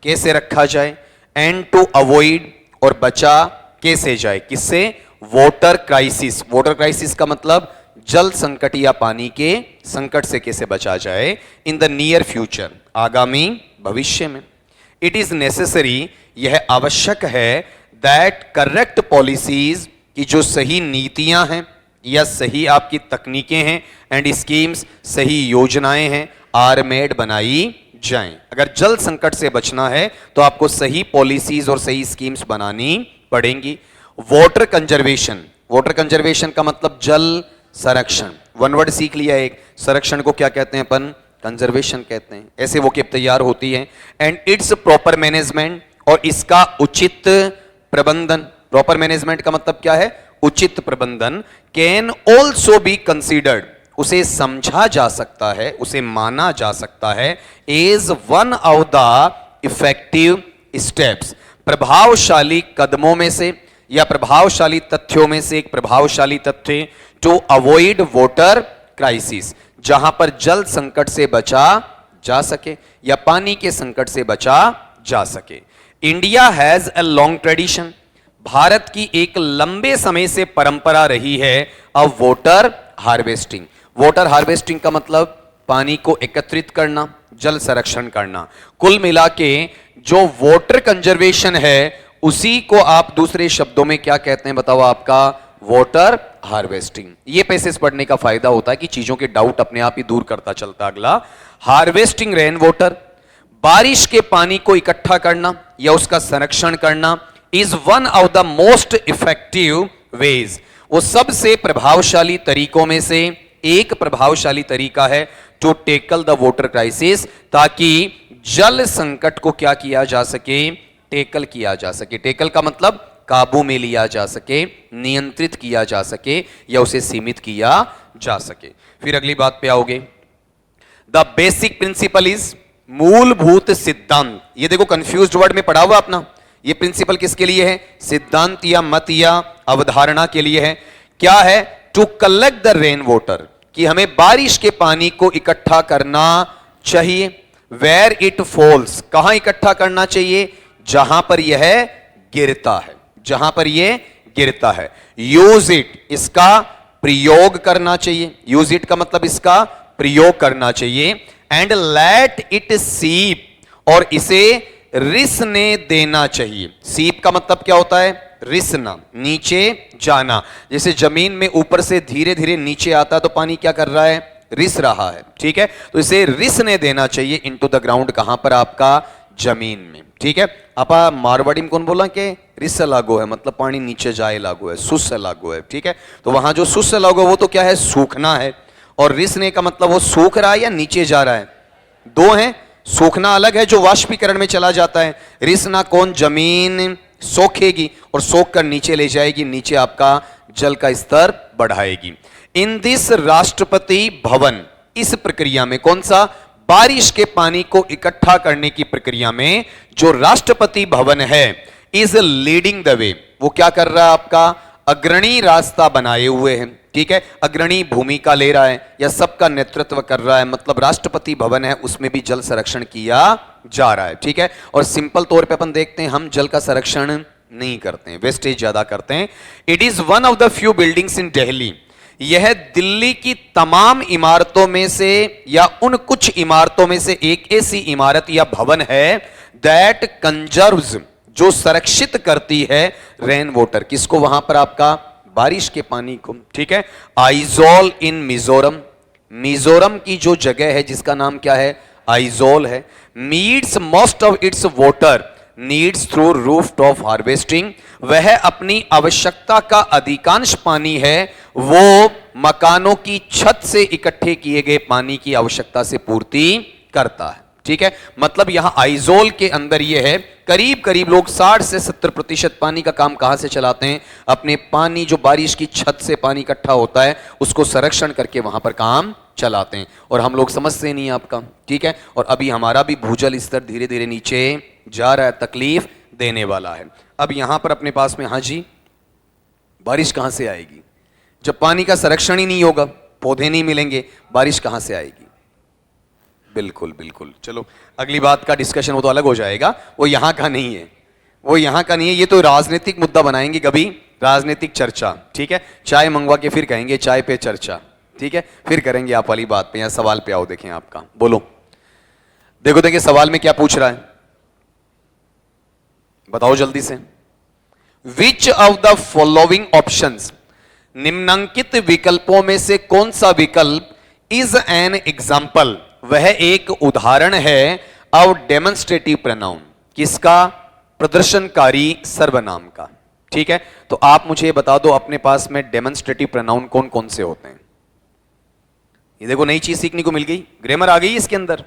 कैसे रखा जाए, एंड टू अवॉइड, और बचा कैसे जाए, किससे? Water crisis. वाटर क्राइसिस का मतलब जल संकट या पानी के संकट से कैसे बचा जाए, इन द नियर फ्यूचर, आगामी भविष्य में। इट इज नेसेसरी, यह आवश्यक है, दैट करेक्ट पॉलिसीज, की जो सही नीतियां हैं या सही आपकी तकनीकें हैं, एंड स्कीम्स, सही योजनाएं हैं, आर मेड, बनाई जाएं। अगर जल संकट से बचना है तो आपको सही पॉलिसीज और सही स्कीम्स बनानी पड़ेंगी। वाटर कंजर्वेशन, वाटर कंजर्वेशन का मतलब जल संरक्षण। वन वर्ड सीख लिया एक, संरक्षण को क्या कहते हैं अपन? कंजर्वेशन कहते हैं। ऐसे वो केप तैयार होती है। एंड इट्स प्रॉपर मैनेजमेंट, और इसका उचित प्रबंधन। प्रॉपर मैनेजमेंट का मतलब क्या है? उचित प्रबंधन। कैन ऑल्सो बी कंसीडर्ड, उसे समझा जा सकता है, उसे माना जा सकता है, as one of the effective steps, प्रभावशाली कदमों में से या प्रभावशाली तथ्यों में से एक प्रभावशाली तथ्य, टू अवॉइड वाटर क्राइसिस, जहां पर जल संकट से बचा जा सके या पानी के संकट से बचा जा सके। India has a long tradition, Bharat की एक लंबे समय से परंपरा रही है अब वाटर हार्वेस्टिंग। वाटर हार्वेस्टिंग का मतलब पानी को एकत्रित करना, जल संरक्षण करना। कुल मिला के जो वाटर कंजर्वेशन है उसी को आप दूसरे शब्दों में क्या कहते हैं बताओ? आपका वाटर हार्वेस्टिंग। ये पैसेज पढ़ने का फायदा होता है कि चीजों के डाउट अपने आप ही दूर करता चलता। अगला, हार्वेस्टिंग रेन वाटर, बारिश के पानी को इकट्ठा करना या उसका संरक्षण करना, is one of the most effective ways, वो सबसे प्रभावशाली तरीकों में से एक प्रभावशाली तरीका है, to tackle the water crisis, ताकि जल संकट को क्या किया जा सके? टेकल किया जा सके। टेकल का मतलब काबू में लिया जा सके, नियंत्रित किया जा सके, या उसे सीमित किया जा सके। फिर अगली बात पे आओगे, द बेसिक प्रिंसिपल इज, मूलभूत सिद्धांत। ये देखो कंफ्यूज्ड वर्ड में पढ़ा हुआ अपना, ये प्रिंसिपल किसके लिए है? सिद्धांत या मत या अवधारणा के लिए है। क्या है? To collect the rain water, कि हमें बारिश के पानी को इकट्ठा करना चाहिए। वेयर इट फॉल्स, कहां इकट्ठा करना चाहिए? जहां पर यह गिरता है, जहां पर यह गिरता है। यूज इट, इसका प्रयोग करना चाहिए। यूज इट का मतलब इसका प्रयोग करना चाहिए। एंड लेट इट सीप, और इसे रिसने देना चाहिए। सीप का मतलब क्या होता है? रिसना, नीचे जाना। जैसे जमीन में ऊपर से धीरे धीरे नीचे आता है तो पानी क्या कर रहा है? रिस रहा है। ठीक है, तो इसे रिसने देना चाहिए इनटू द ग्राउंड। कहां पर? आपका जमीन में। ठीक है, आपा मारवाड़ी में कौन बोला कि रिस लागो है, मतलब पानी नीचे जाए लागो है, सुस लागो है। ठीक है, तो वहां जो सुस लागो है वो तो क्या है? सूखना है। और रिसने का मतलब वो सूख रहा है या नीचे जा रहा है? दो हैं, सूखना अलग है जो वाष्पीकरण में चला जाता है, रिसना कौन जमीन सोखेगी और सोख कर नीचे ले जाएगी, नीचे आपका जल का स्तर बढ़ाएगी। इन दिस राष्ट्रपति भवन, इस प्रक्रिया में कौन सा? बारिश के पानी को इकट्ठा करने की प्रक्रिया में जो राष्ट्रपति भवन है इज लीडिंग द वे, वो क्या कर रहा है? आपका अग्रणी रास्ता बनाए हुए हैं, ठीक है, अग्रणी भूमिका ले रहा है या सबका नेतृत्व कर रहा है, मतलब राष्ट्रपति भवन है उसमें भी जल संरक्षण किया जा रहा है, ठीक है। और सिंपल तौर पे अपन देखते हैं हम जल का संरक्षण नहीं करते हैं, वेस्टेज ज्यादा करते हैं। It is one of the few buildings इन दिल्ली, यह दिल्ली की तमाम इमारतों में से या उन कुछ इमारतों में से एक ऐसी इमारत या भवन है दैट कंजर्व्स, जो संरक्षित करती है रेन वाटर, किसको? वहां पर आपका बारिश के पानी को, ठीक है। आइजोल इन मिजोरम, मिजोरम की जो जगह है जिसका नाम क्या है? आइजोल है। Meets most of its water needs through roof top harvesting, वह अपनी आवश्यकता का अधिकांश पानी है वो मकानों की छत से इकट्ठे किए गए पानी की आवश्यकता से पूर्ति करता है, ठीक है। मतलब यहां आइजोल के अंदर यह है करीब करीब लोग 60 से 70% पानी का काम कहां से चलाते हैं? अपने पानी जो बारिश की छत से पानी इकट्ठा होता है उसको संरक्षण करके वहां पर काम चलाते हैं, और हम लोग समझते नहीं आपका, ठीक है। और अभी हमारा भी भूजल स्तर धीरे धीरे नीचे जा रहा है, तकलीफ देने वाला है। अब यहां पर अपने पास में, हाँ जी, बारिश कहां से आएगी जब पानी का संरक्षण ही नहीं होगा, पौधे नहीं मिलेंगे, बारिश कहां से आएगी? बिल्कुल बिल्कुल। चलो अगली बात का डिस्कशन वो तो अलग हो जाएगा, वो यहां का नहीं है, वो यहां का नहीं है, ये तो राजनीतिक मुद्दा बनाएंगे कभी, राजनीतिक चर्चा, ठीक है। चाय मंगवा के फिर कहेंगे चाय पे चर्चा, ठीक है, फिर करेंगे आप वाली बात पे। यहां सवाल पे आओ, देखें आपका, बोलो, देखो देखिए सवाल में क्या पूछ रहा है, बताओ जल्दी से। Which of the following options, निम्नलिखित विकल्पों में से कौन सा विकल्प इज एन एग्जाम्पल, वह एक उदाहरण है ऑफ डेमोन्स्ट्रेटिव प्रोनाउन, किसका? प्रदर्शनकारी सर्वनाम का, ठीक है। तो आप मुझे बता दो अपने पास में डेमोन्स्ट्रेटिव प्रोनाउन कौन कौन से होते हैं? ये देखो नई चीज सीखने को मिल गई, ग्रामर आ गई इसके अंदर।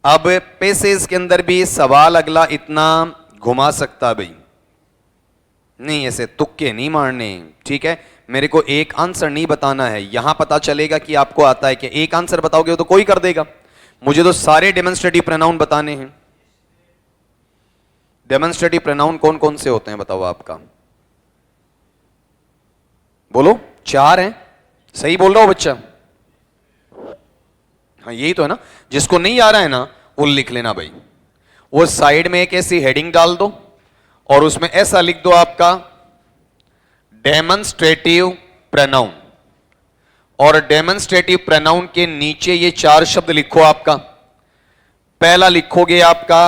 अब पैसेज के अंदर भी सवाल अगला इतना घुमा सकता भाई नहीं, ऐसे तुक्के नहीं मारने, ठीक है। मेरे को एक आंसर नहीं बताना है, यहां पता चलेगा कि आपको आता है, कि एक आंसर बताओगे तो कोई कर देगा, मुझे तो सारे डेमोन्स्ट्रेटिव प्रोनाउन बताने हैं। डेमोन्स्ट्रेटिव प्रोनाउन कौन कौन से होते हैं बताओ आपका, बोलो। 4 हैं, सही बोल रहा हो बच्चा? हाँ यही तो है ना, जिसको नहीं आ रहा है ना वो लिख लेना भाई, वो साइड में एक ऐसी हेडिंग डाल दो और उसमें ऐसा लिख दो आपका डेमोन्स्ट्रेटिव प्रोनाउन, और डेमोन्स्ट्रेटिव प्रोनाउन के नीचे ये 4 शब्द लिखो आपका। पहला लिखोगे आपका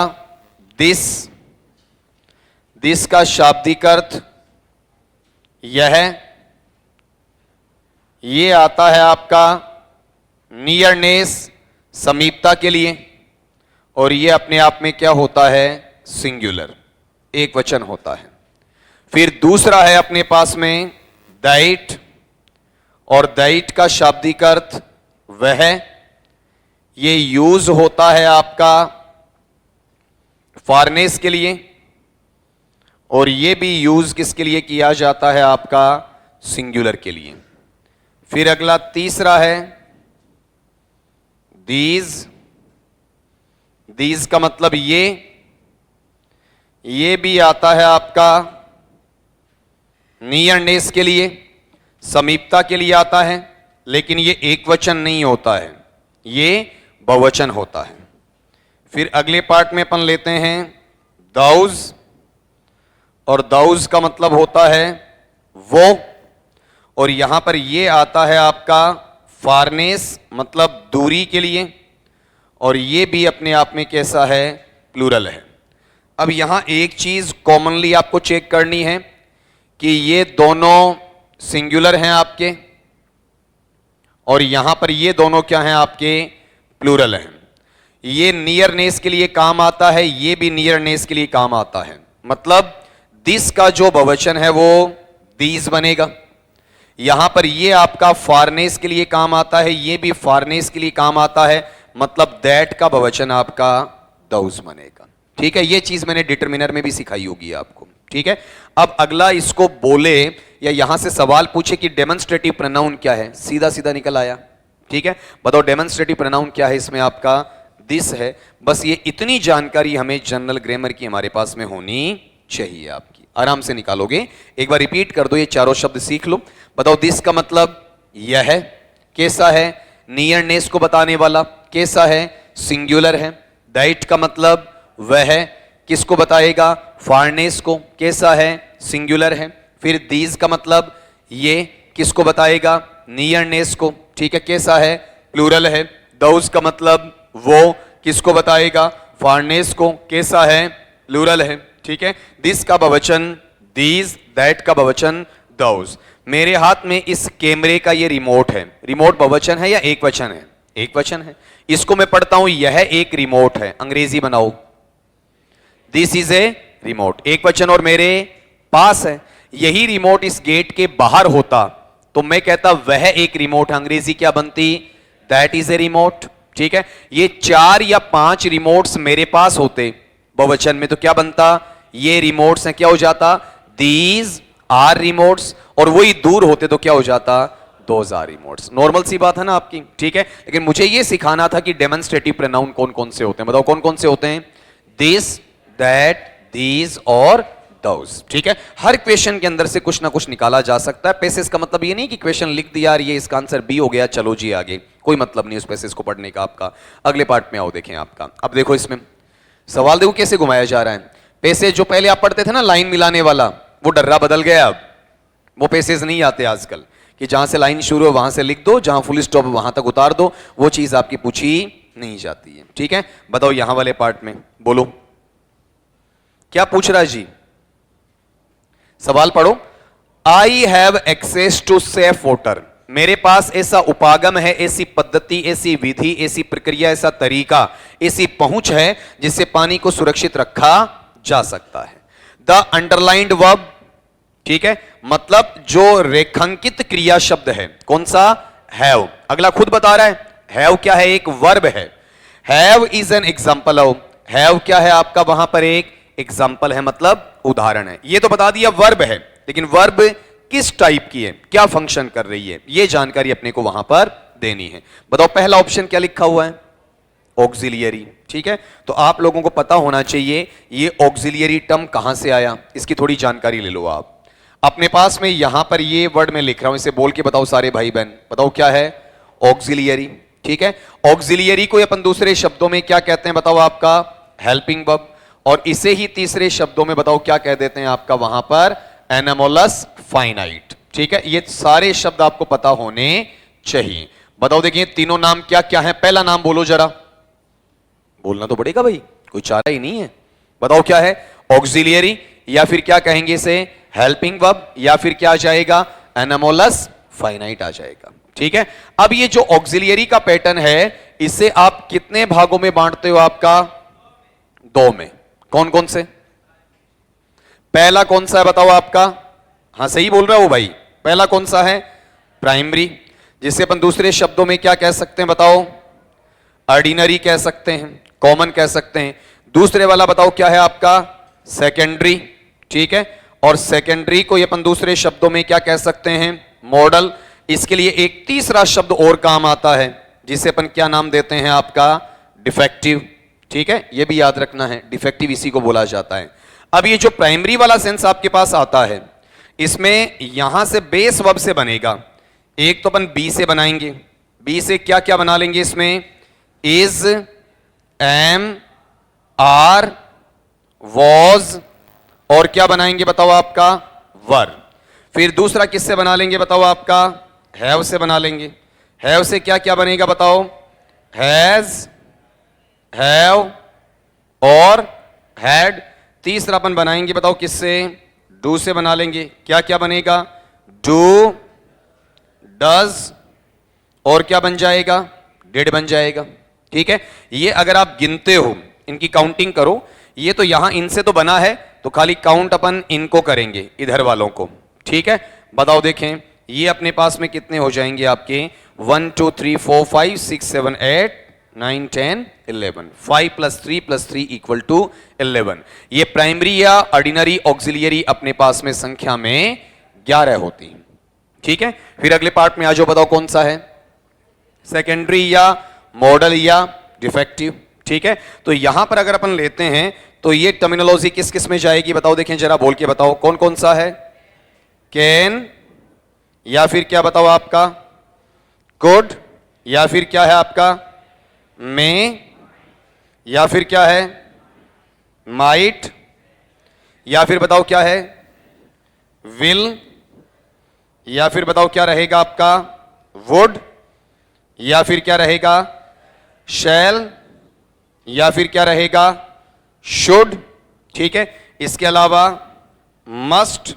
दिस, दिस का शाब्दिक अर्थ यह, ये आता है आपका नियरनेस, समीपता के लिए, और ये अपने आप में क्या होता है? सिंगुलर, एक वचन होता है। फिर दूसरा है अपने पास में दैट, और दैट का शाब्दिक अर्थ वह, ये यूज होता है आपका फॉरनेस के लिए, और ये भी यूज किसके लिए किया जाता है? आपका सिंगुलर के लिए। फिर अगला तीसरा है दीज, दीज का मतलब ये भी आता है आपका नियरनेस के लिए, समीपता के लिए आता है, लेकिन ये एक वचन नहीं होता है, ये बहुवचन होता है। फिर अगले पार्ट में अपन लेते हैं दाउज, और दाउज का मतलब होता है वो, और यहां पर ये आता है आपका फारनेस, मतलब दूरी के लिए, और ये भी अपने आप में कैसा है? प्लूरल है। अब यहां एक चीज कॉमनली आपको चेक करनी है कि ये दोनों सिंगुलर हैं आपके, और यहां पर ये दोनों क्या हैं? आपके प्लूरल हैं। ये नियरनेस के लिए काम आता है, ये भी नियरनेस के लिए काम आता है। मतलब दिस का जो बहुवचन है वो दीज बनेगा, यहां पर ये आपका फारनेस के लिए काम आता है, ये भी फारनेस के लिए काम आता है, मतलब दैट का बहुवचन आपका दोज बनेगा। ठीक है, ये चीज मैंने डिटरमिनर में भी सिखाई होगी आपको। ठीक है, अब अगला इसको बोले या यहां से सवाल पूछे कि डेमोन्स्ट्रेटिव प्रोनाउन क्या है, सीधा सीधा निकल आया। ठीक है, बताओ डेमोन्स्ट्रेटिव प्रोनाउन क्या है, इसमें आपका दिस है। बस ये इतनी जानकारी हमें जनरल ग्रामर की हमारे पास में होनी चाहिए, आपकी आराम से निकालोगे। एक बार रिपीट कर दो, ये चारों शब्द सीख लो। बताओ दिस का मतलब यह है, कैसा है, नियरनेस को बताने वाला, कैसा है, सिंगुलर है। दैट का मतलब वह है, किसको बताएगा, फारनेस को, कैसा है, सिंगुलर है। फिर दीज का मतलब ये, किसको बताएगा, नियरनेस को, ठीक है, कैसा है, प्लूरल है। दोज का मतलब वो, किसको बताएगा, फारनेस को, कैसा है, प्लूरल है। ठीक है, दिस का बहुवचन दीज, दैट का बहुवचन दोज। मेरे हाथ में इस कैमरे का ये रिमोट है, रिमोट बहुवचन है या एक वचन है, एक वचन है। इसको मैं पढ़ता हूं, यह एक रिमोट है, अंग्रेजी बनाओ, दिस इज ए रिमोट, एक वचन और मेरे पास है। यही रिमोट इस गेट के बाहर होता तो मैं कहता वह एक रिमोट, अंग्रेजी क्या बनती, दैट इज ए रिमोट। ठीक है, ये 4 या 5 रिमोट्स मेरे पास होते बहुवचन में तो क्या बनता, ये रिमोट्स हैं, क्या हो जाता, दीज आर रिमोट्स। और वही दूर होते तो क्या हो जाता, दोज आर रिमोट्स। नॉर्मल सी बात है ना आपकी। ठीक है, लेकिन मुझे ये सिखाना था कि डेमोन्स्ट्रेटिव प्रोनाउन कौन कौन से होते हैं, बताओ कौन कौन से होते हैं, दिस, दैट, दीज और दोज। ठीक है, हर क्वेश्चन के अंदर से कुछ ना कुछ निकाला जा सकता है। पैसेज का मतलब ये नहीं कि क्वेश्चन लिख दिया और ये इसका आंसर बी हो गया, चलो जी आगे, कोई मतलब नहीं उस पैसेज को पढ़ने का आपका। अगले पार्ट में आओ, देखें आपका। अब देखो इसमें सवाल देखो कैसे घुमाया जा रहा है। पैसेज जो पहले आप पढ़ते थे ना लाइन मिलाने वाला, वो डर्रा बदल गया। अब वो पैसेज नहीं आते आजकल कि जहां से लाइन शुरू हो वहां से लिख दो, जहां फुल स्टॉप वहां तक उतार दो, वो चीज आपकी पूछी नहीं जाती है। ठीक है, बताओ यहां वाले पार्ट में बोलो क्या पूछ रहा है जी, सवाल पढ़ो। I have access to safe water, मेरे पास ऐसा उपागम है, ऐसी पद्धति, ऐसी विधि, ऐसी प्रक्रिया, ऐसा तरीका, ऐसी पहुंच है जिससे पानी को सुरक्षित रखा जा सकता है। द अंडरलाइंड वर्ब, ठीक है, मतलब जो रेखांकित क्रिया शब्द है, कौन सा, हैव। अगला खुद बता रहा है, हैव क्या है, एक वर्ब है। Have is an example of, have क्या है आपका वहां पर एक एग्जाम्पल है, मतलब उदाहरण है। ये तो बता दिया वर्ब है, लेकिन वर्ब किस टाइप की है, क्या फंक्शन कर रही है, ये जानकारी अपने को वहां पर देनी है। बताओ पहला ऑप्शन क्या लिखा हुआ है, ऑक्सिलियरी। ठीक है, तो आप लोगों को पता होना चाहिए ये ऑक्सिलियरी टर्म कहां से आया, इसकी थोड़ी जानकारी ले लो आप अपने पास में। यहां पर ये वर्ड मैं लिख रहा हूं, इसे बोल के बताओ सारे भाई बहन, बताओ क्या है, ऑक्सिलियरी। ठीक है, ऑक्सिलियरी को अपन दूसरे शब्दों में क्या कहते हैं, बताओ आपका हेल्पिंग वर्ब। और इसे ही तीसरे शब्दों में बताओ क्या कह देते हैं आपका वहां पर, एनामोलस फाइनाइट। ठीक है, ये सारे शब्द आपको पता होने चाहिए। बताओ देखिए तीनों नाम क्या क्या है, पहला नाम बोलो जरा, बोलना तो पड़ेगा भाई, कोई चारा ही नहीं है। बताओ क्या है, ऑक्सिलियरी, या फिर क्या कहेंगे इसे, हेल्पिंग वर्ब, या फिर क्या आ जाएगा, एनामोलस फाइनाइट आ जाएगा। ठीक है, अब ये जो ऑक्सिलियरी का पैटर्न है इसे आप कितने भागों में बांटते हो, आपका 2 में। कौन कौन से, पहला कौन सा है बताओ आपका, हां सही बोल रहा हो भाई, पहला कौन सा है, प्राइमरी, जिसे अपन दूसरे शब्दों में क्या कह सकते हैं बताओ, ऑर्डिनरी कह सकते हैं, कॉमन कह सकते हैं। दूसरे वाला बताओ क्या है आपका, सेकेंडरी। ठीक है, और सेकेंडरी को अपन दूसरे शब्दों में क्या कह सकते हैं, मॉडल। इसके लिए एक तीसरा शब्द और काम आता है जिसे अपन क्या नाम देते हैं आपका, डिफेक्टिव। ठीक है, यह भी याद रखना है, डिफेक्टिव इसी को बोला जाता है। अब ये जो प्राइमरी वाला सेंस आपके पास आता है, इसमें यहां से बेस वर्ब से बनेगा। एक तो अपन बी से बनाएंगे, बी से क्या क्या बना लेंगे इसमें, इज, एम, आर, वॉज, और क्या बनाएंगे बताओ आपका, वर। फिर दूसरा किससे बना लेंगे बताओ आपका, हैव से बना लेंगे। हैव से क्या क्या बनेगा बताओ, हैज, हैव और हैड। तीसरा अपन बनाएंगे बताओ किससे, डू से बना लेंगे। क्या क्या बनेगा, डू, डज, और क्या बन जाएगा, डिड बन जाएगा। ठीक है, ये अगर आप गिनते हो, इनकी काउंटिंग करो, ये तो यहां इनसे तो बना है, तो खाली काउंट अपन इनको करेंगे, इधर वालों को। ठीक है, बताओ देखें ये अपने पास में कितने हो जाएंगे आपके 1 2 3 4 5 6 7 8 9 10 11 5 + 3 + 3 = 11। ये प्राइमरी या ऑर्डिनरी ऑक्सिलियरी अपने पास में संख्या में 11 होती है। ठीक है, फिर अगले पार्ट में आ जाओ, बताओ कौन सा है, सेकेंडरी या मॉडल या डिफेक्टिव। ठीक है, तो यहां पर अगर अपन लेते हैं तो ये टर्मिनोलॉजी किस किस में जाएगी, बताओ, देखें जरा बोल के बताओ कौन कौन सा है, कैन या फिर क्या बताओ आपका कुड, या फिर क्या है आपका में, या फिर क्या है माइट, या फिर बताओ क्या है विल, या फिर बताओ क्या रहेगा आपका वुड, या फिर क्या रहेगा शैल, या फिर क्या रहेगा शुड। ठीक है, इसके अलावा मस्ट,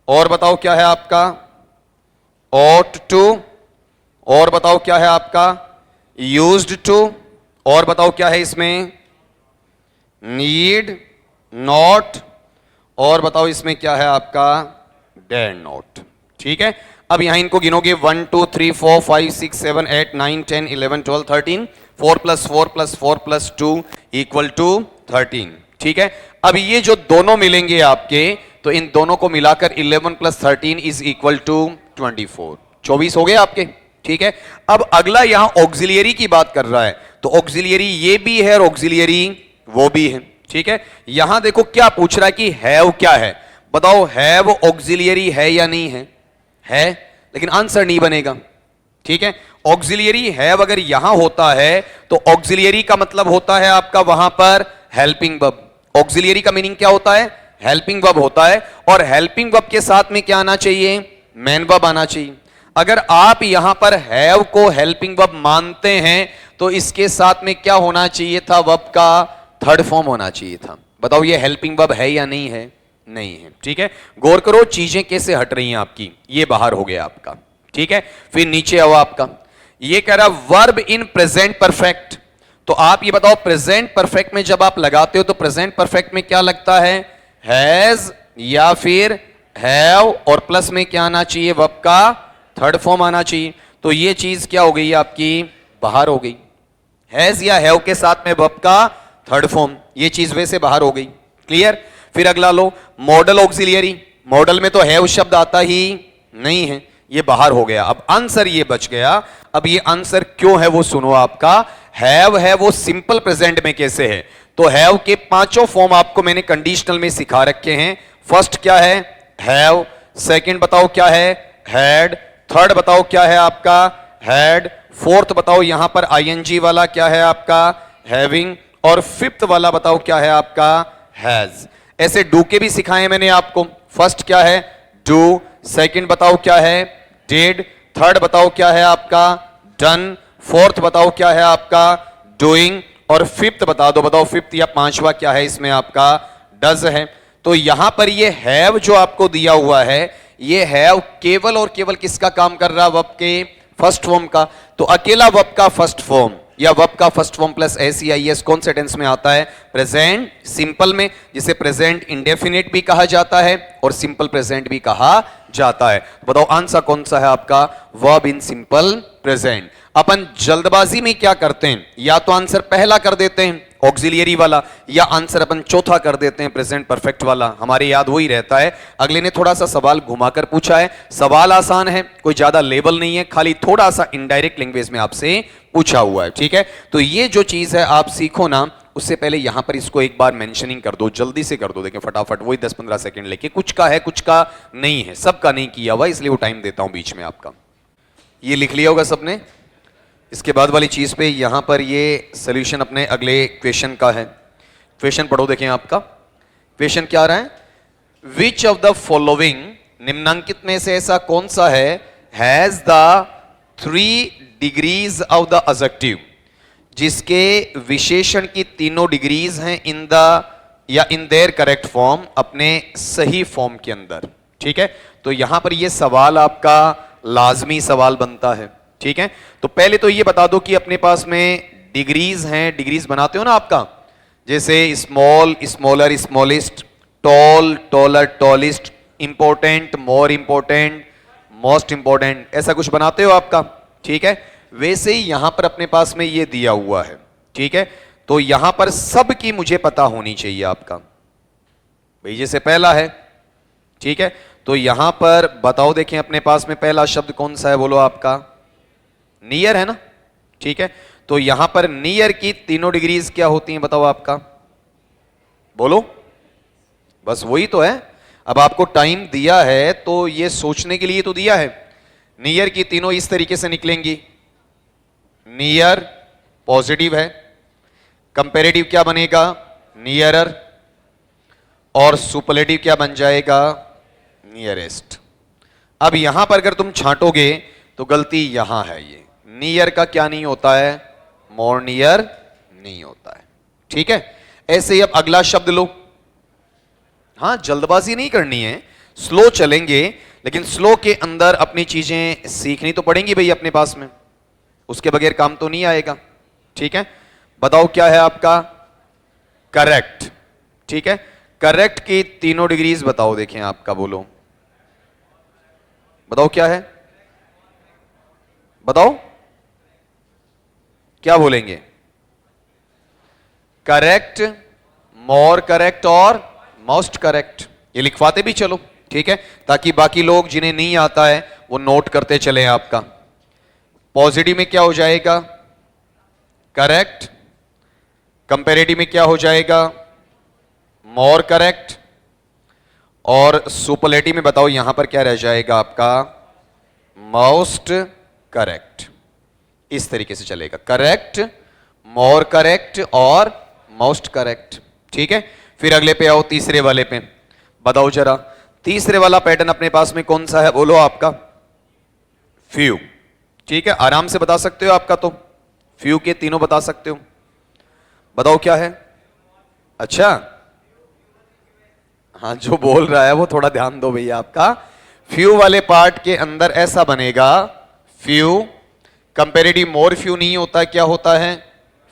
और बताओ क्या है आपका ought to, और बताओ क्या है आपका used to, और बताओ क्या है इसमें need, not, और बताओ इसमें क्या है आपका dare not। ठीक है, अब यहां इनको गिनोगे 1 2 3 4 5 6 7 8 9 10 11 12 13 4 + 4 + 4 + 2 = 13। ठीक है, अब ये जो दोनों मिलेंगे आपके, तो इन दोनों को मिलाकर 11 + 13 = 24। 24 हो गए आपके। ठीक है, अब अगला यहां ऑक्सिलियरी की बात कर रहा है, तो ऑक्सिलियरी ये भी है और ऑक्सिलियरी वो भी है। ठीक है, यहां देखो क्या पूछ रहा है कि हैव क्या है, बताओ हैव ऑक्सिलियरी है या नहीं है, है, लेकिन आंसर नहीं बनेगा। ठीक है, ऑक्सिलियरी हैव अगर यहां होता है तो ऑक्सिलियरी का मतलब होता है आपका वहां पर हेल्पिंग वर्ब। ऑक्सिलियरी का मीनिंग क्या होता है, हेल्पिंग वर्ब होता है, और हेल्पिंग वर्ब के साथ में क्या आना चाहिए, मेन वर्ब आना चाहिए। अगर आप यहां पर हैव को हेल्पिंग वर्ब मानते हैं तो इसके साथ में क्या होना चाहिए था, वर्ब का थर्ड फॉर्म होना चाहिए था। बताओ ये हेल्पिंग वर्ब है या नहीं है, नहीं है। ठीक है, गौर करो चीजें कैसे हट रही हैं आपकी, ये बाहर हो गया आपका। ठीक है, फिर नीचे आओ आपका, ये कह रहा वर्ब इन प्रेजेंट परफेक्ट। तो आप ये बताओ प्रेजेंट परफेक्ट में जब आप लगाते हो तो प्रेजेंट परफेक्ट में क्या लगता है, हैज या फिर हैव, और प्लस में क्या आना चाहिए, वर्ब का थर्ड फॉर्म आना चाहिए। तो ये चीज क्या हो गई आपकी, बाहर हो गई। हैज या हैव के साथ में वर्ब का थर्ड फॉर्म, ये चीज वैसे बाहर हो गई। क्लियर, फिर अगला लो मॉडल ऑक्सिलियरी। मॉडल में तो हैव शब्द आता ही नहीं है, ये बाहर हो गया। अब आंसर ये बच गया। अब ये आंसर क्यों है वो सुनो, आपका हैव है वो सिंपल प्रेजेंट में कैसे है, तो हैव के पांचों फॉर्म आपको मैंने कंडीशनल में सिखा रखे हैं। फर्स्ट क्या है हैव, सेकंड बताओ क्या है हैड, थर्ड बताओ क्या है आपका हैड, फोर्थ बताओ यहां पर आईएनजी वाला क्या है आपका हैविंग, और फिफ्थ वाला बताओ क्या है आपका हैज। ऐसे डू के भी सिखाए मैंने आपको। फर्स्ट क्या है डू, सेकंड बताओ क्या है डिड, थर्ड बताओ क्या है आपका डन, फोर्थ बताओ क्या है आपका डूइंग, और फिफ्थ बता दो, बताओ फिफ्थ या पांचवा क्या है इसमें आपका डज है। तो यहां पर ये हैव जो आपको दिया हुआ है, ये हैव केवल और केवल किसका काम कर रहा है, वर्ब के फर्स्ट फॉर्म का। तो अकेला वर्ब का फर्स्ट फॉर्म या वर्ब का फर्स्ट फॉर्म प्लस एस कौन से टेंस में आता है, प्रेजेंट सिंपल में, जिसे प्रेजेंट इंडेफिनिट भी कहा जाता है और सिंपल प्रेजेंट भी कहा जाता है। बताओ आंसर कौन सा है आपका, वर्ब इन सिंपल प्रेजेंट। अपन जल्दबाजी में क्या करते हैं, या तो आंसर पहला कर देते हैं ऑक्सिलियरी वाला, या आंसर अपन चौथा कर देते हैं प्रेजेंट परफेक्ट वाला। हमारे याद वही रहता है। अगले ने थोड़ा सा सवाल घुमाकर पूछा है, सवाल आसान है, कोई ज्यादा लेवल नहीं है, खाली थोड़ा सा इनडायरेक्ट लैंग्वेज में आपसे पूछा हुआ है। ठीक है, तो ये जो चीज है आप सीखो ना, उससे पहले यहां पर इसको एक बार मेंशनिंग कर दो, जल्दी से कर दो। देखें फटाफट, वही 10-15 सेकंड लेके, कुछ का है कुछ का नहीं है, सबका नहीं किया हुआ, इसलिए वो टाइम देता हूं बीच में आपका। ये लिख लिया होगा सबने। इसके बाद वाली चीज पे यहां पर ये सॉल्यूशन अपने अगले क्वेश्चन का है। क्वेश्चन पढ़ो, देखें आपका क्वेश्चन क्या आ रहा है, विच ऑफ द फॉलोइंग, निम्नांकित में से ऐसा कौन सा है, has the 3 degrees of the adjective, जिसके विशेषण की तीनों डिग्रीज हैं इन द या इन देयर करेक्ट फॉर्म, अपने सही फॉर्म के अंदर। ठीक है, तो यहां पर यह सवाल आपका लाजमी सवाल बनता है। ठीक है, तो पहले तो ये बता दो कि अपने पास में डिग्रीज हैं, डिग्रीज बनाते हो ना आपका, जैसे small, smaller, smallest, tall, taller, tallest, important, more important, most important, ऐसा कुछ बनाते हो आपका, ठीक है। वैसे ही यहां पर अपने पास में ये दिया हुआ है, ठीक है। तो यहां पर सब की मुझे पता होनी चाहिए आपका भाई, जैसे पहला है, ठीक है। तो यहां पर बताओ, देखें अपने पास में पहला शब्द कौन सा है, बोलो आपका नियर है ना, ठीक है। तो यहां पर नियर की तीनों डिग्रीज क्या होती हैं, बताओ आपका, बोलो, बस वही तो है। अब आपको टाइम दिया है तो ये सोचने के लिए तो दिया है। नियर की तीनों इस तरीके से निकलेंगी, नियर पॉजिटिव है, कंपेरेटिव क्या बनेगा, नियरर, और सुपरलेटिव क्या बन जाएगा, नियरेस्ट। अब यहां पर अगर तुम छांटोगे तो गलती यहां है, ये नियर का क्या नहीं होता है, मोर नियर नहीं होता है, ठीक है। ऐसे ही अब अगला शब्द लो। हां, जल्दबाजी नहीं करनी है, स्लो चलेंगे, लेकिन स्लो के अंदर अपनी चीजें सीखनी तो पड़ेंगी भाई अपने पास में, उसके बगैर काम तो नहीं आएगा, ठीक है। बताओ क्या है आपका, करेक्ट, ठीक है। करेक्ट की तीनों डिग्रीज बताओ, देखें आपका, बोलो, बताओ क्या है, बताओ क्या बोलेंगे, करेक्ट, मोर करेक्ट और मोस्ट करेक्ट। ये लिखवाते भी चलो, ठीक है, ताकि बाकी लोग जिन्हें नहीं आता है वो नोट करते चले आपका। पॉजिटिव में क्या हो जाएगा, करेक्ट, कंपेरेटिव में क्या हो जाएगा, मोर करेक्ट, और सुपरलेटिव में बताओ यहां पर क्या रह जाएगा आपका, मोस्ट करेक्ट। इस तरीके से चलेगा, करेक्ट, मोर करेक्ट और मोस्ट करेक्ट, ठीक है। फिर अगले पे आओ, तीसरे वाले पे, बताओ जरा, तीसरे वाला पैटर्न अपने पास में कौन सा है, बोलो आपका, फ्यू, ठीक है। आराम से बता सकते हो आपका, तो फ्यू के तीनों बता सकते हो, बताओ क्या है, अच्छा, हाँ, जो बोल रहा है वो थोड़ा ध्यान दो भैया आपका। फ्यू वाले पार्ट के अंदर ऐसा बनेगा, फ्यू, कंपेरेटिव मोर फ्यू नहीं होता, क्या होता है,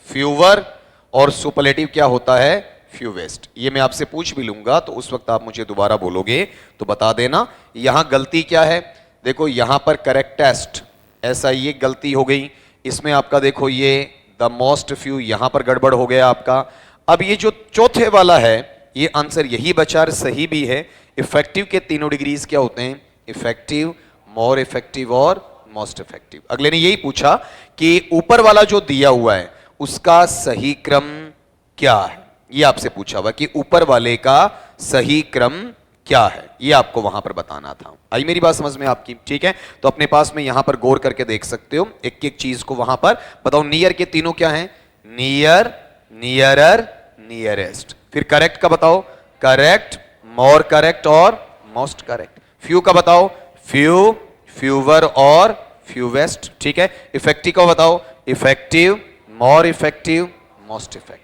फ्यूवर, और सुपरलेटिव क्या होता है, फ्यूवेस्ट। ये मैं आपसे पूछ भी लूंगा तो उस वक्त आप मुझे दोबारा बोलोगे तो बता देना। यहां गलती क्या है, देखो यहां पर करेक्टेस्ट, ऐसा ये गलती हो गई, इसमें आपका देखो ये द मोस्ट फ्यू, यहां पर गड़बड़ हो गया आपका। अब ये जो चौथे वाला है, ये आंसर यही बचा और सही भी है। इफेक्टिव के तीनों डिग्रीज क्या होते हैं, इफेक्टिव, मोर इफेक्टिव और मोस्ट इफेक्टिव। अगले ने यही पूछा कि ऊपर वाला जो दिया हुआ है उसका सही क्रम क्या है, ये आपसे पूछा हुआ कि ऊपर वाले का सही क्रम क्या है, ये आपको वहां पर बताना था। आई मेरी बात समझ में आपकी, ठीक है। तो अपने पास में यहां पर गौर करके देख सकते हो एक एक चीज को वहां पर। बताओ नियर के तीनों क्या हैं, नियर, नियरर, नियरेस्ट। फिर करेक्ट का बताओ, करेक्ट, मोर करेक्ट और मोस्ट करेक्ट। फ्यू का बताओ, फ्यू, फ्यूवर और फ्यूवेस्ट, ठीक है। इफेक्टिव का बताओ, effective, more effective, most effective.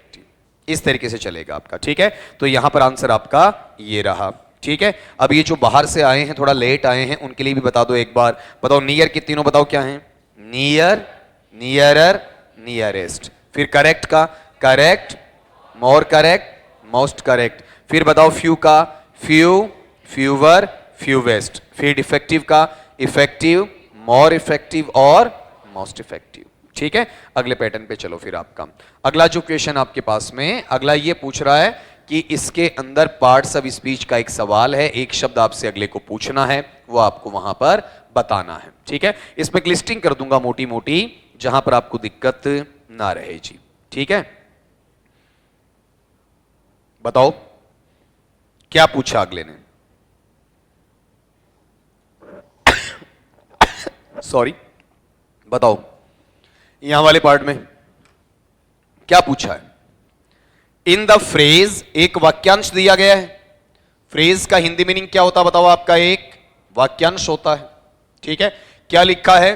इस तरीके से चलेगा आपका, ठीक है। तो यहां पर आंसर आपका ये रहा, ठीक है। अब ये जो बाहर से आए हैं, थोड़ा लेट आए हैं, उनके लिए भी बता दो एक बार। बताओ नियर के तीनों बताओ क्या हैं, नियर, नियरर, नियरेस्ट। फिर करेक्ट का, correct, more correct, most correct. फिर बताओ फ्यू का, फ्यू, फ्यूवर, फ्यूवेस्ट। फिर इफेक्टिव का, इफेक्टिव, मोर इफेक्टिव और मोस्ट इफेक्टिव, ठीक है। अगले पैटर्न पे चलो फिर आपका अगला जो क्वेश्चन आपके पास में अगला ये पूछ रहा है कि इसके अंदर पार्ट्स ऑफ स्पीच का एक सवाल है, एक शब्द आपसे अगले को पूछना है, वो आपको वहां पर बताना है, ठीक है। इसमें लिस्टिंग कर दूंगा मोटी मोटी, जहां पर आपको दिक्कत ना रहे जी, ठीक है। बताओ क्या पूछा अगले ने, सॉरी, बताओ यहां वाले पार्ट में क्या पूछा है। इन द फ्रेज, एक वाक्यांश दिया गया है। फ्रेज का हिंदी मीनिंग क्या होता है बताओ आपका, एक वाक्यांश होता है, ठीक है। क्या लिखा है,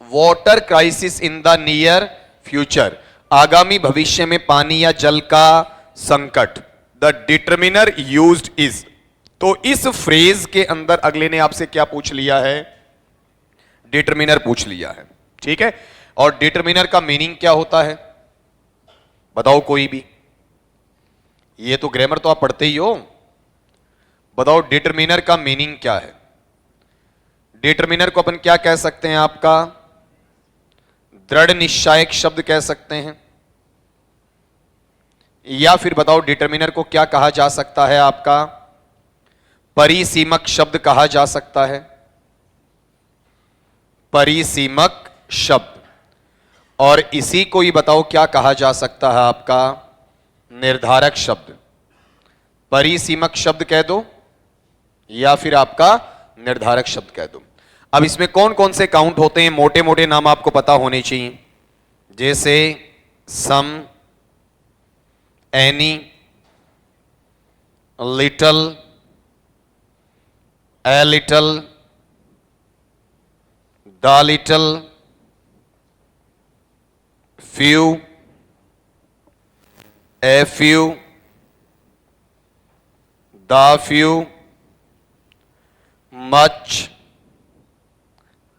water crisis in the near future, आगामी भविष्य में पानी या जल का संकट। The determiner used is. तो इस फ्रेज के अंदर अगले ने आपसे क्या पूछ लिया है, डिटर्मिनर पूछ लिया है, ठीक है। और डिटर्मिनर का मीनिंग क्या होता है बताओ कोई भी, ये तो ग्रामर तो आप पढ़ते ही हो। बताओ डिटर्मिनर का मीनिंग क्या है। डिटरमिनर को अपन क्या कह सकते हैं आपका? दृढ़ निश्चायक शब्द कह सकते हैं। या फिर बताओ डिटरमिनर को क्या कहा जा सकता है आपका? परिसीमक शब्द कहा जा सकता है। परिसीमक शब्द। और इसी को ही बताओ क्या कहा जा सकता है आपका? निर्धारक शब्द। परिसीमक शब्द कह दो या फिर आपका निर्धारक शब्द कह दो। अब इसमें कौन कौन से काउंट होते हैं, मोटे मोटे नाम आपको पता होने चाहिए, जैसे some, any, little, a little, the little, few, a few, the few, much,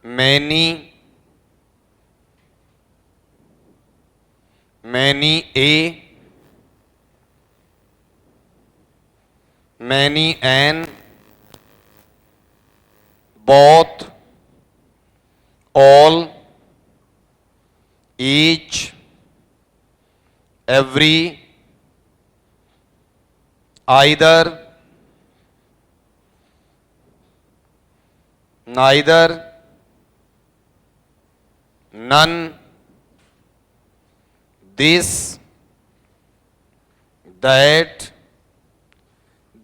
many, many a, many an, both, all, each, every, either, neither, none, this, that,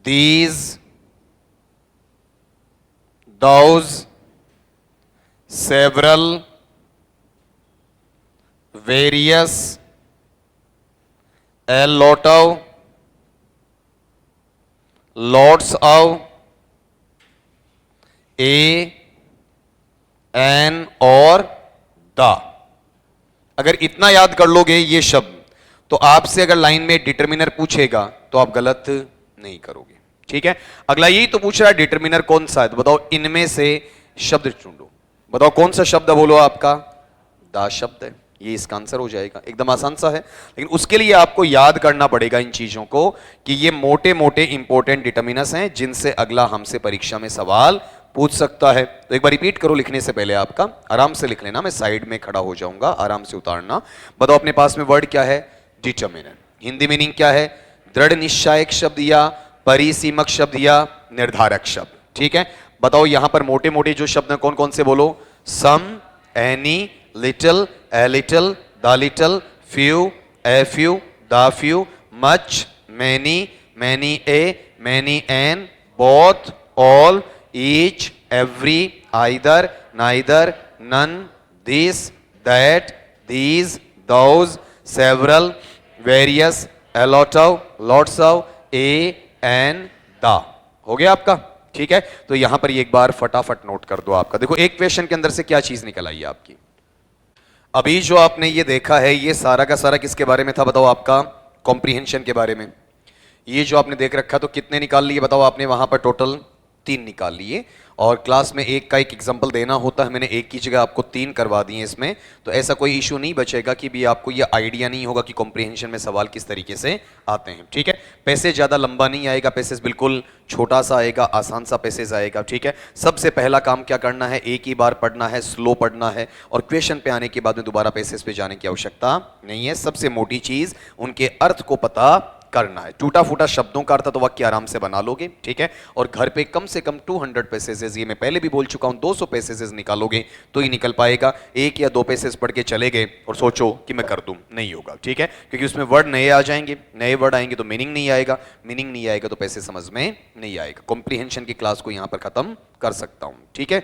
these, those, several, various, a lot of, lots of, a, an और the. अगर इतना याद कर लोगे ये शब्द, तो आपसे अगर लाइन में डिटरमिनर पूछेगा तो आप गलत नहीं करोगे। ठीक है, अगला यही तो पूछ रहा है डिटरमिनर कौन सा है, तो बताओ इनमें से शब्द चुनो। बताओ कौन सा शब्द बोलो आपका? द शब्द है। ये इसका आंसर हो जाएगा। एकदम आसान सा है, लेकिन उसके लिए आपको याद करना पड़ेगा इन चीजों को कि ये मोटे मोटे इंपॉर्टेंट डिटरमिनर्स हैं जिनसे अगला हमसे परीक्षा में सवाल पूछ सकता है। तो एक बार रिपीट करो लिखने से पहले, आपका आराम से लिख लेना, मैं साइड में खड़ा हो जाऊंगा, आराम से उतारना। बताओ अपने पास में वर्ड क्या है? डिटरमिनर। हिंदी मीनिंग क्या है? दृढ़ निश्चायक शब्द या परिसीमक शब्द या निर्धारक शब्द। ठीक है, बताओ यहां पर मोटे मोटे जो शब्द हैं कौन कौन से बोलो? Some, any, little, a little, the little, few, a few, the few, much, many, many a, many an, both, all, each, every, either, neither, none, this, that, these, those, several, various, a lot of, lots of, a, and, the। हो गया आपका? ठीक है, तो यहां पर एक बार फटाफट नोट कर दो आपका। देखो एक क्वेश्चन के अंदर से क्या चीज निकल आई है आपकी। अभी जो आपने ये देखा है ये सारा का सारा किसके बारे में था? बताओ आपका कॉम्प्रीहेंशन के बारे में। ये जो आपने देख रखा तो कितने निकाल लिए बताओ आपने? वहां पर टोटल 3 निकाल लिए, और क्लास में एक का एक एग्जाम्पल देना होता है, मैंने एक की जगह आपको 3 करवा दिए इसमें। तो ऐसा कोई इशू नहीं बचेगा कि भी आपको ये आइडिया नहीं होगा कि कॉम्प्रीहेंशन में सवाल किस तरीके से आते हैं। ठीक है, पैसेज ज़्यादा लंबा नहीं आएगा, पैसेज बिल्कुल छोटा सा आएगा, आसान सा पैसेज आएगा। ठीक है, सबसे पहला काम क्या करना है? एक ही बार पढ़ना है, स्लो पढ़ना है, और क्वेश्चन पे आने के बाद में दोबारा पैसेज पे जाने की आवश्यकता नहीं है। सबसे मोटी चीज़ उनके अर्थ को पता करना है। टूटा फूटा शब्दों का अर्थ तो वाक्य आराम से बना लोगे। ठीक है, और घर पे कम से कम 200 पैसेजेस, ये मैं पहले भी बोल चुका हूं, 200 पैसेजेस निकालोगे तो ही निकल पाएगा। एक या 2 पैसेज पढ़ के चले गए और सोचो कि मैं कर दूं, नहीं होगा। ठीक है, क्योंकि उसमें वर्ड नए आ जाएंगे, नए वर्ड आएंगे तो मीनिंग नहीं आएगा, मीनिंग नहीं आएगा तो पैसे समझ में नहीं आएगा। कॉम्प्रीहेंशन की क्लास को यहां पर खत्म कर सकता हूं। ठीक है।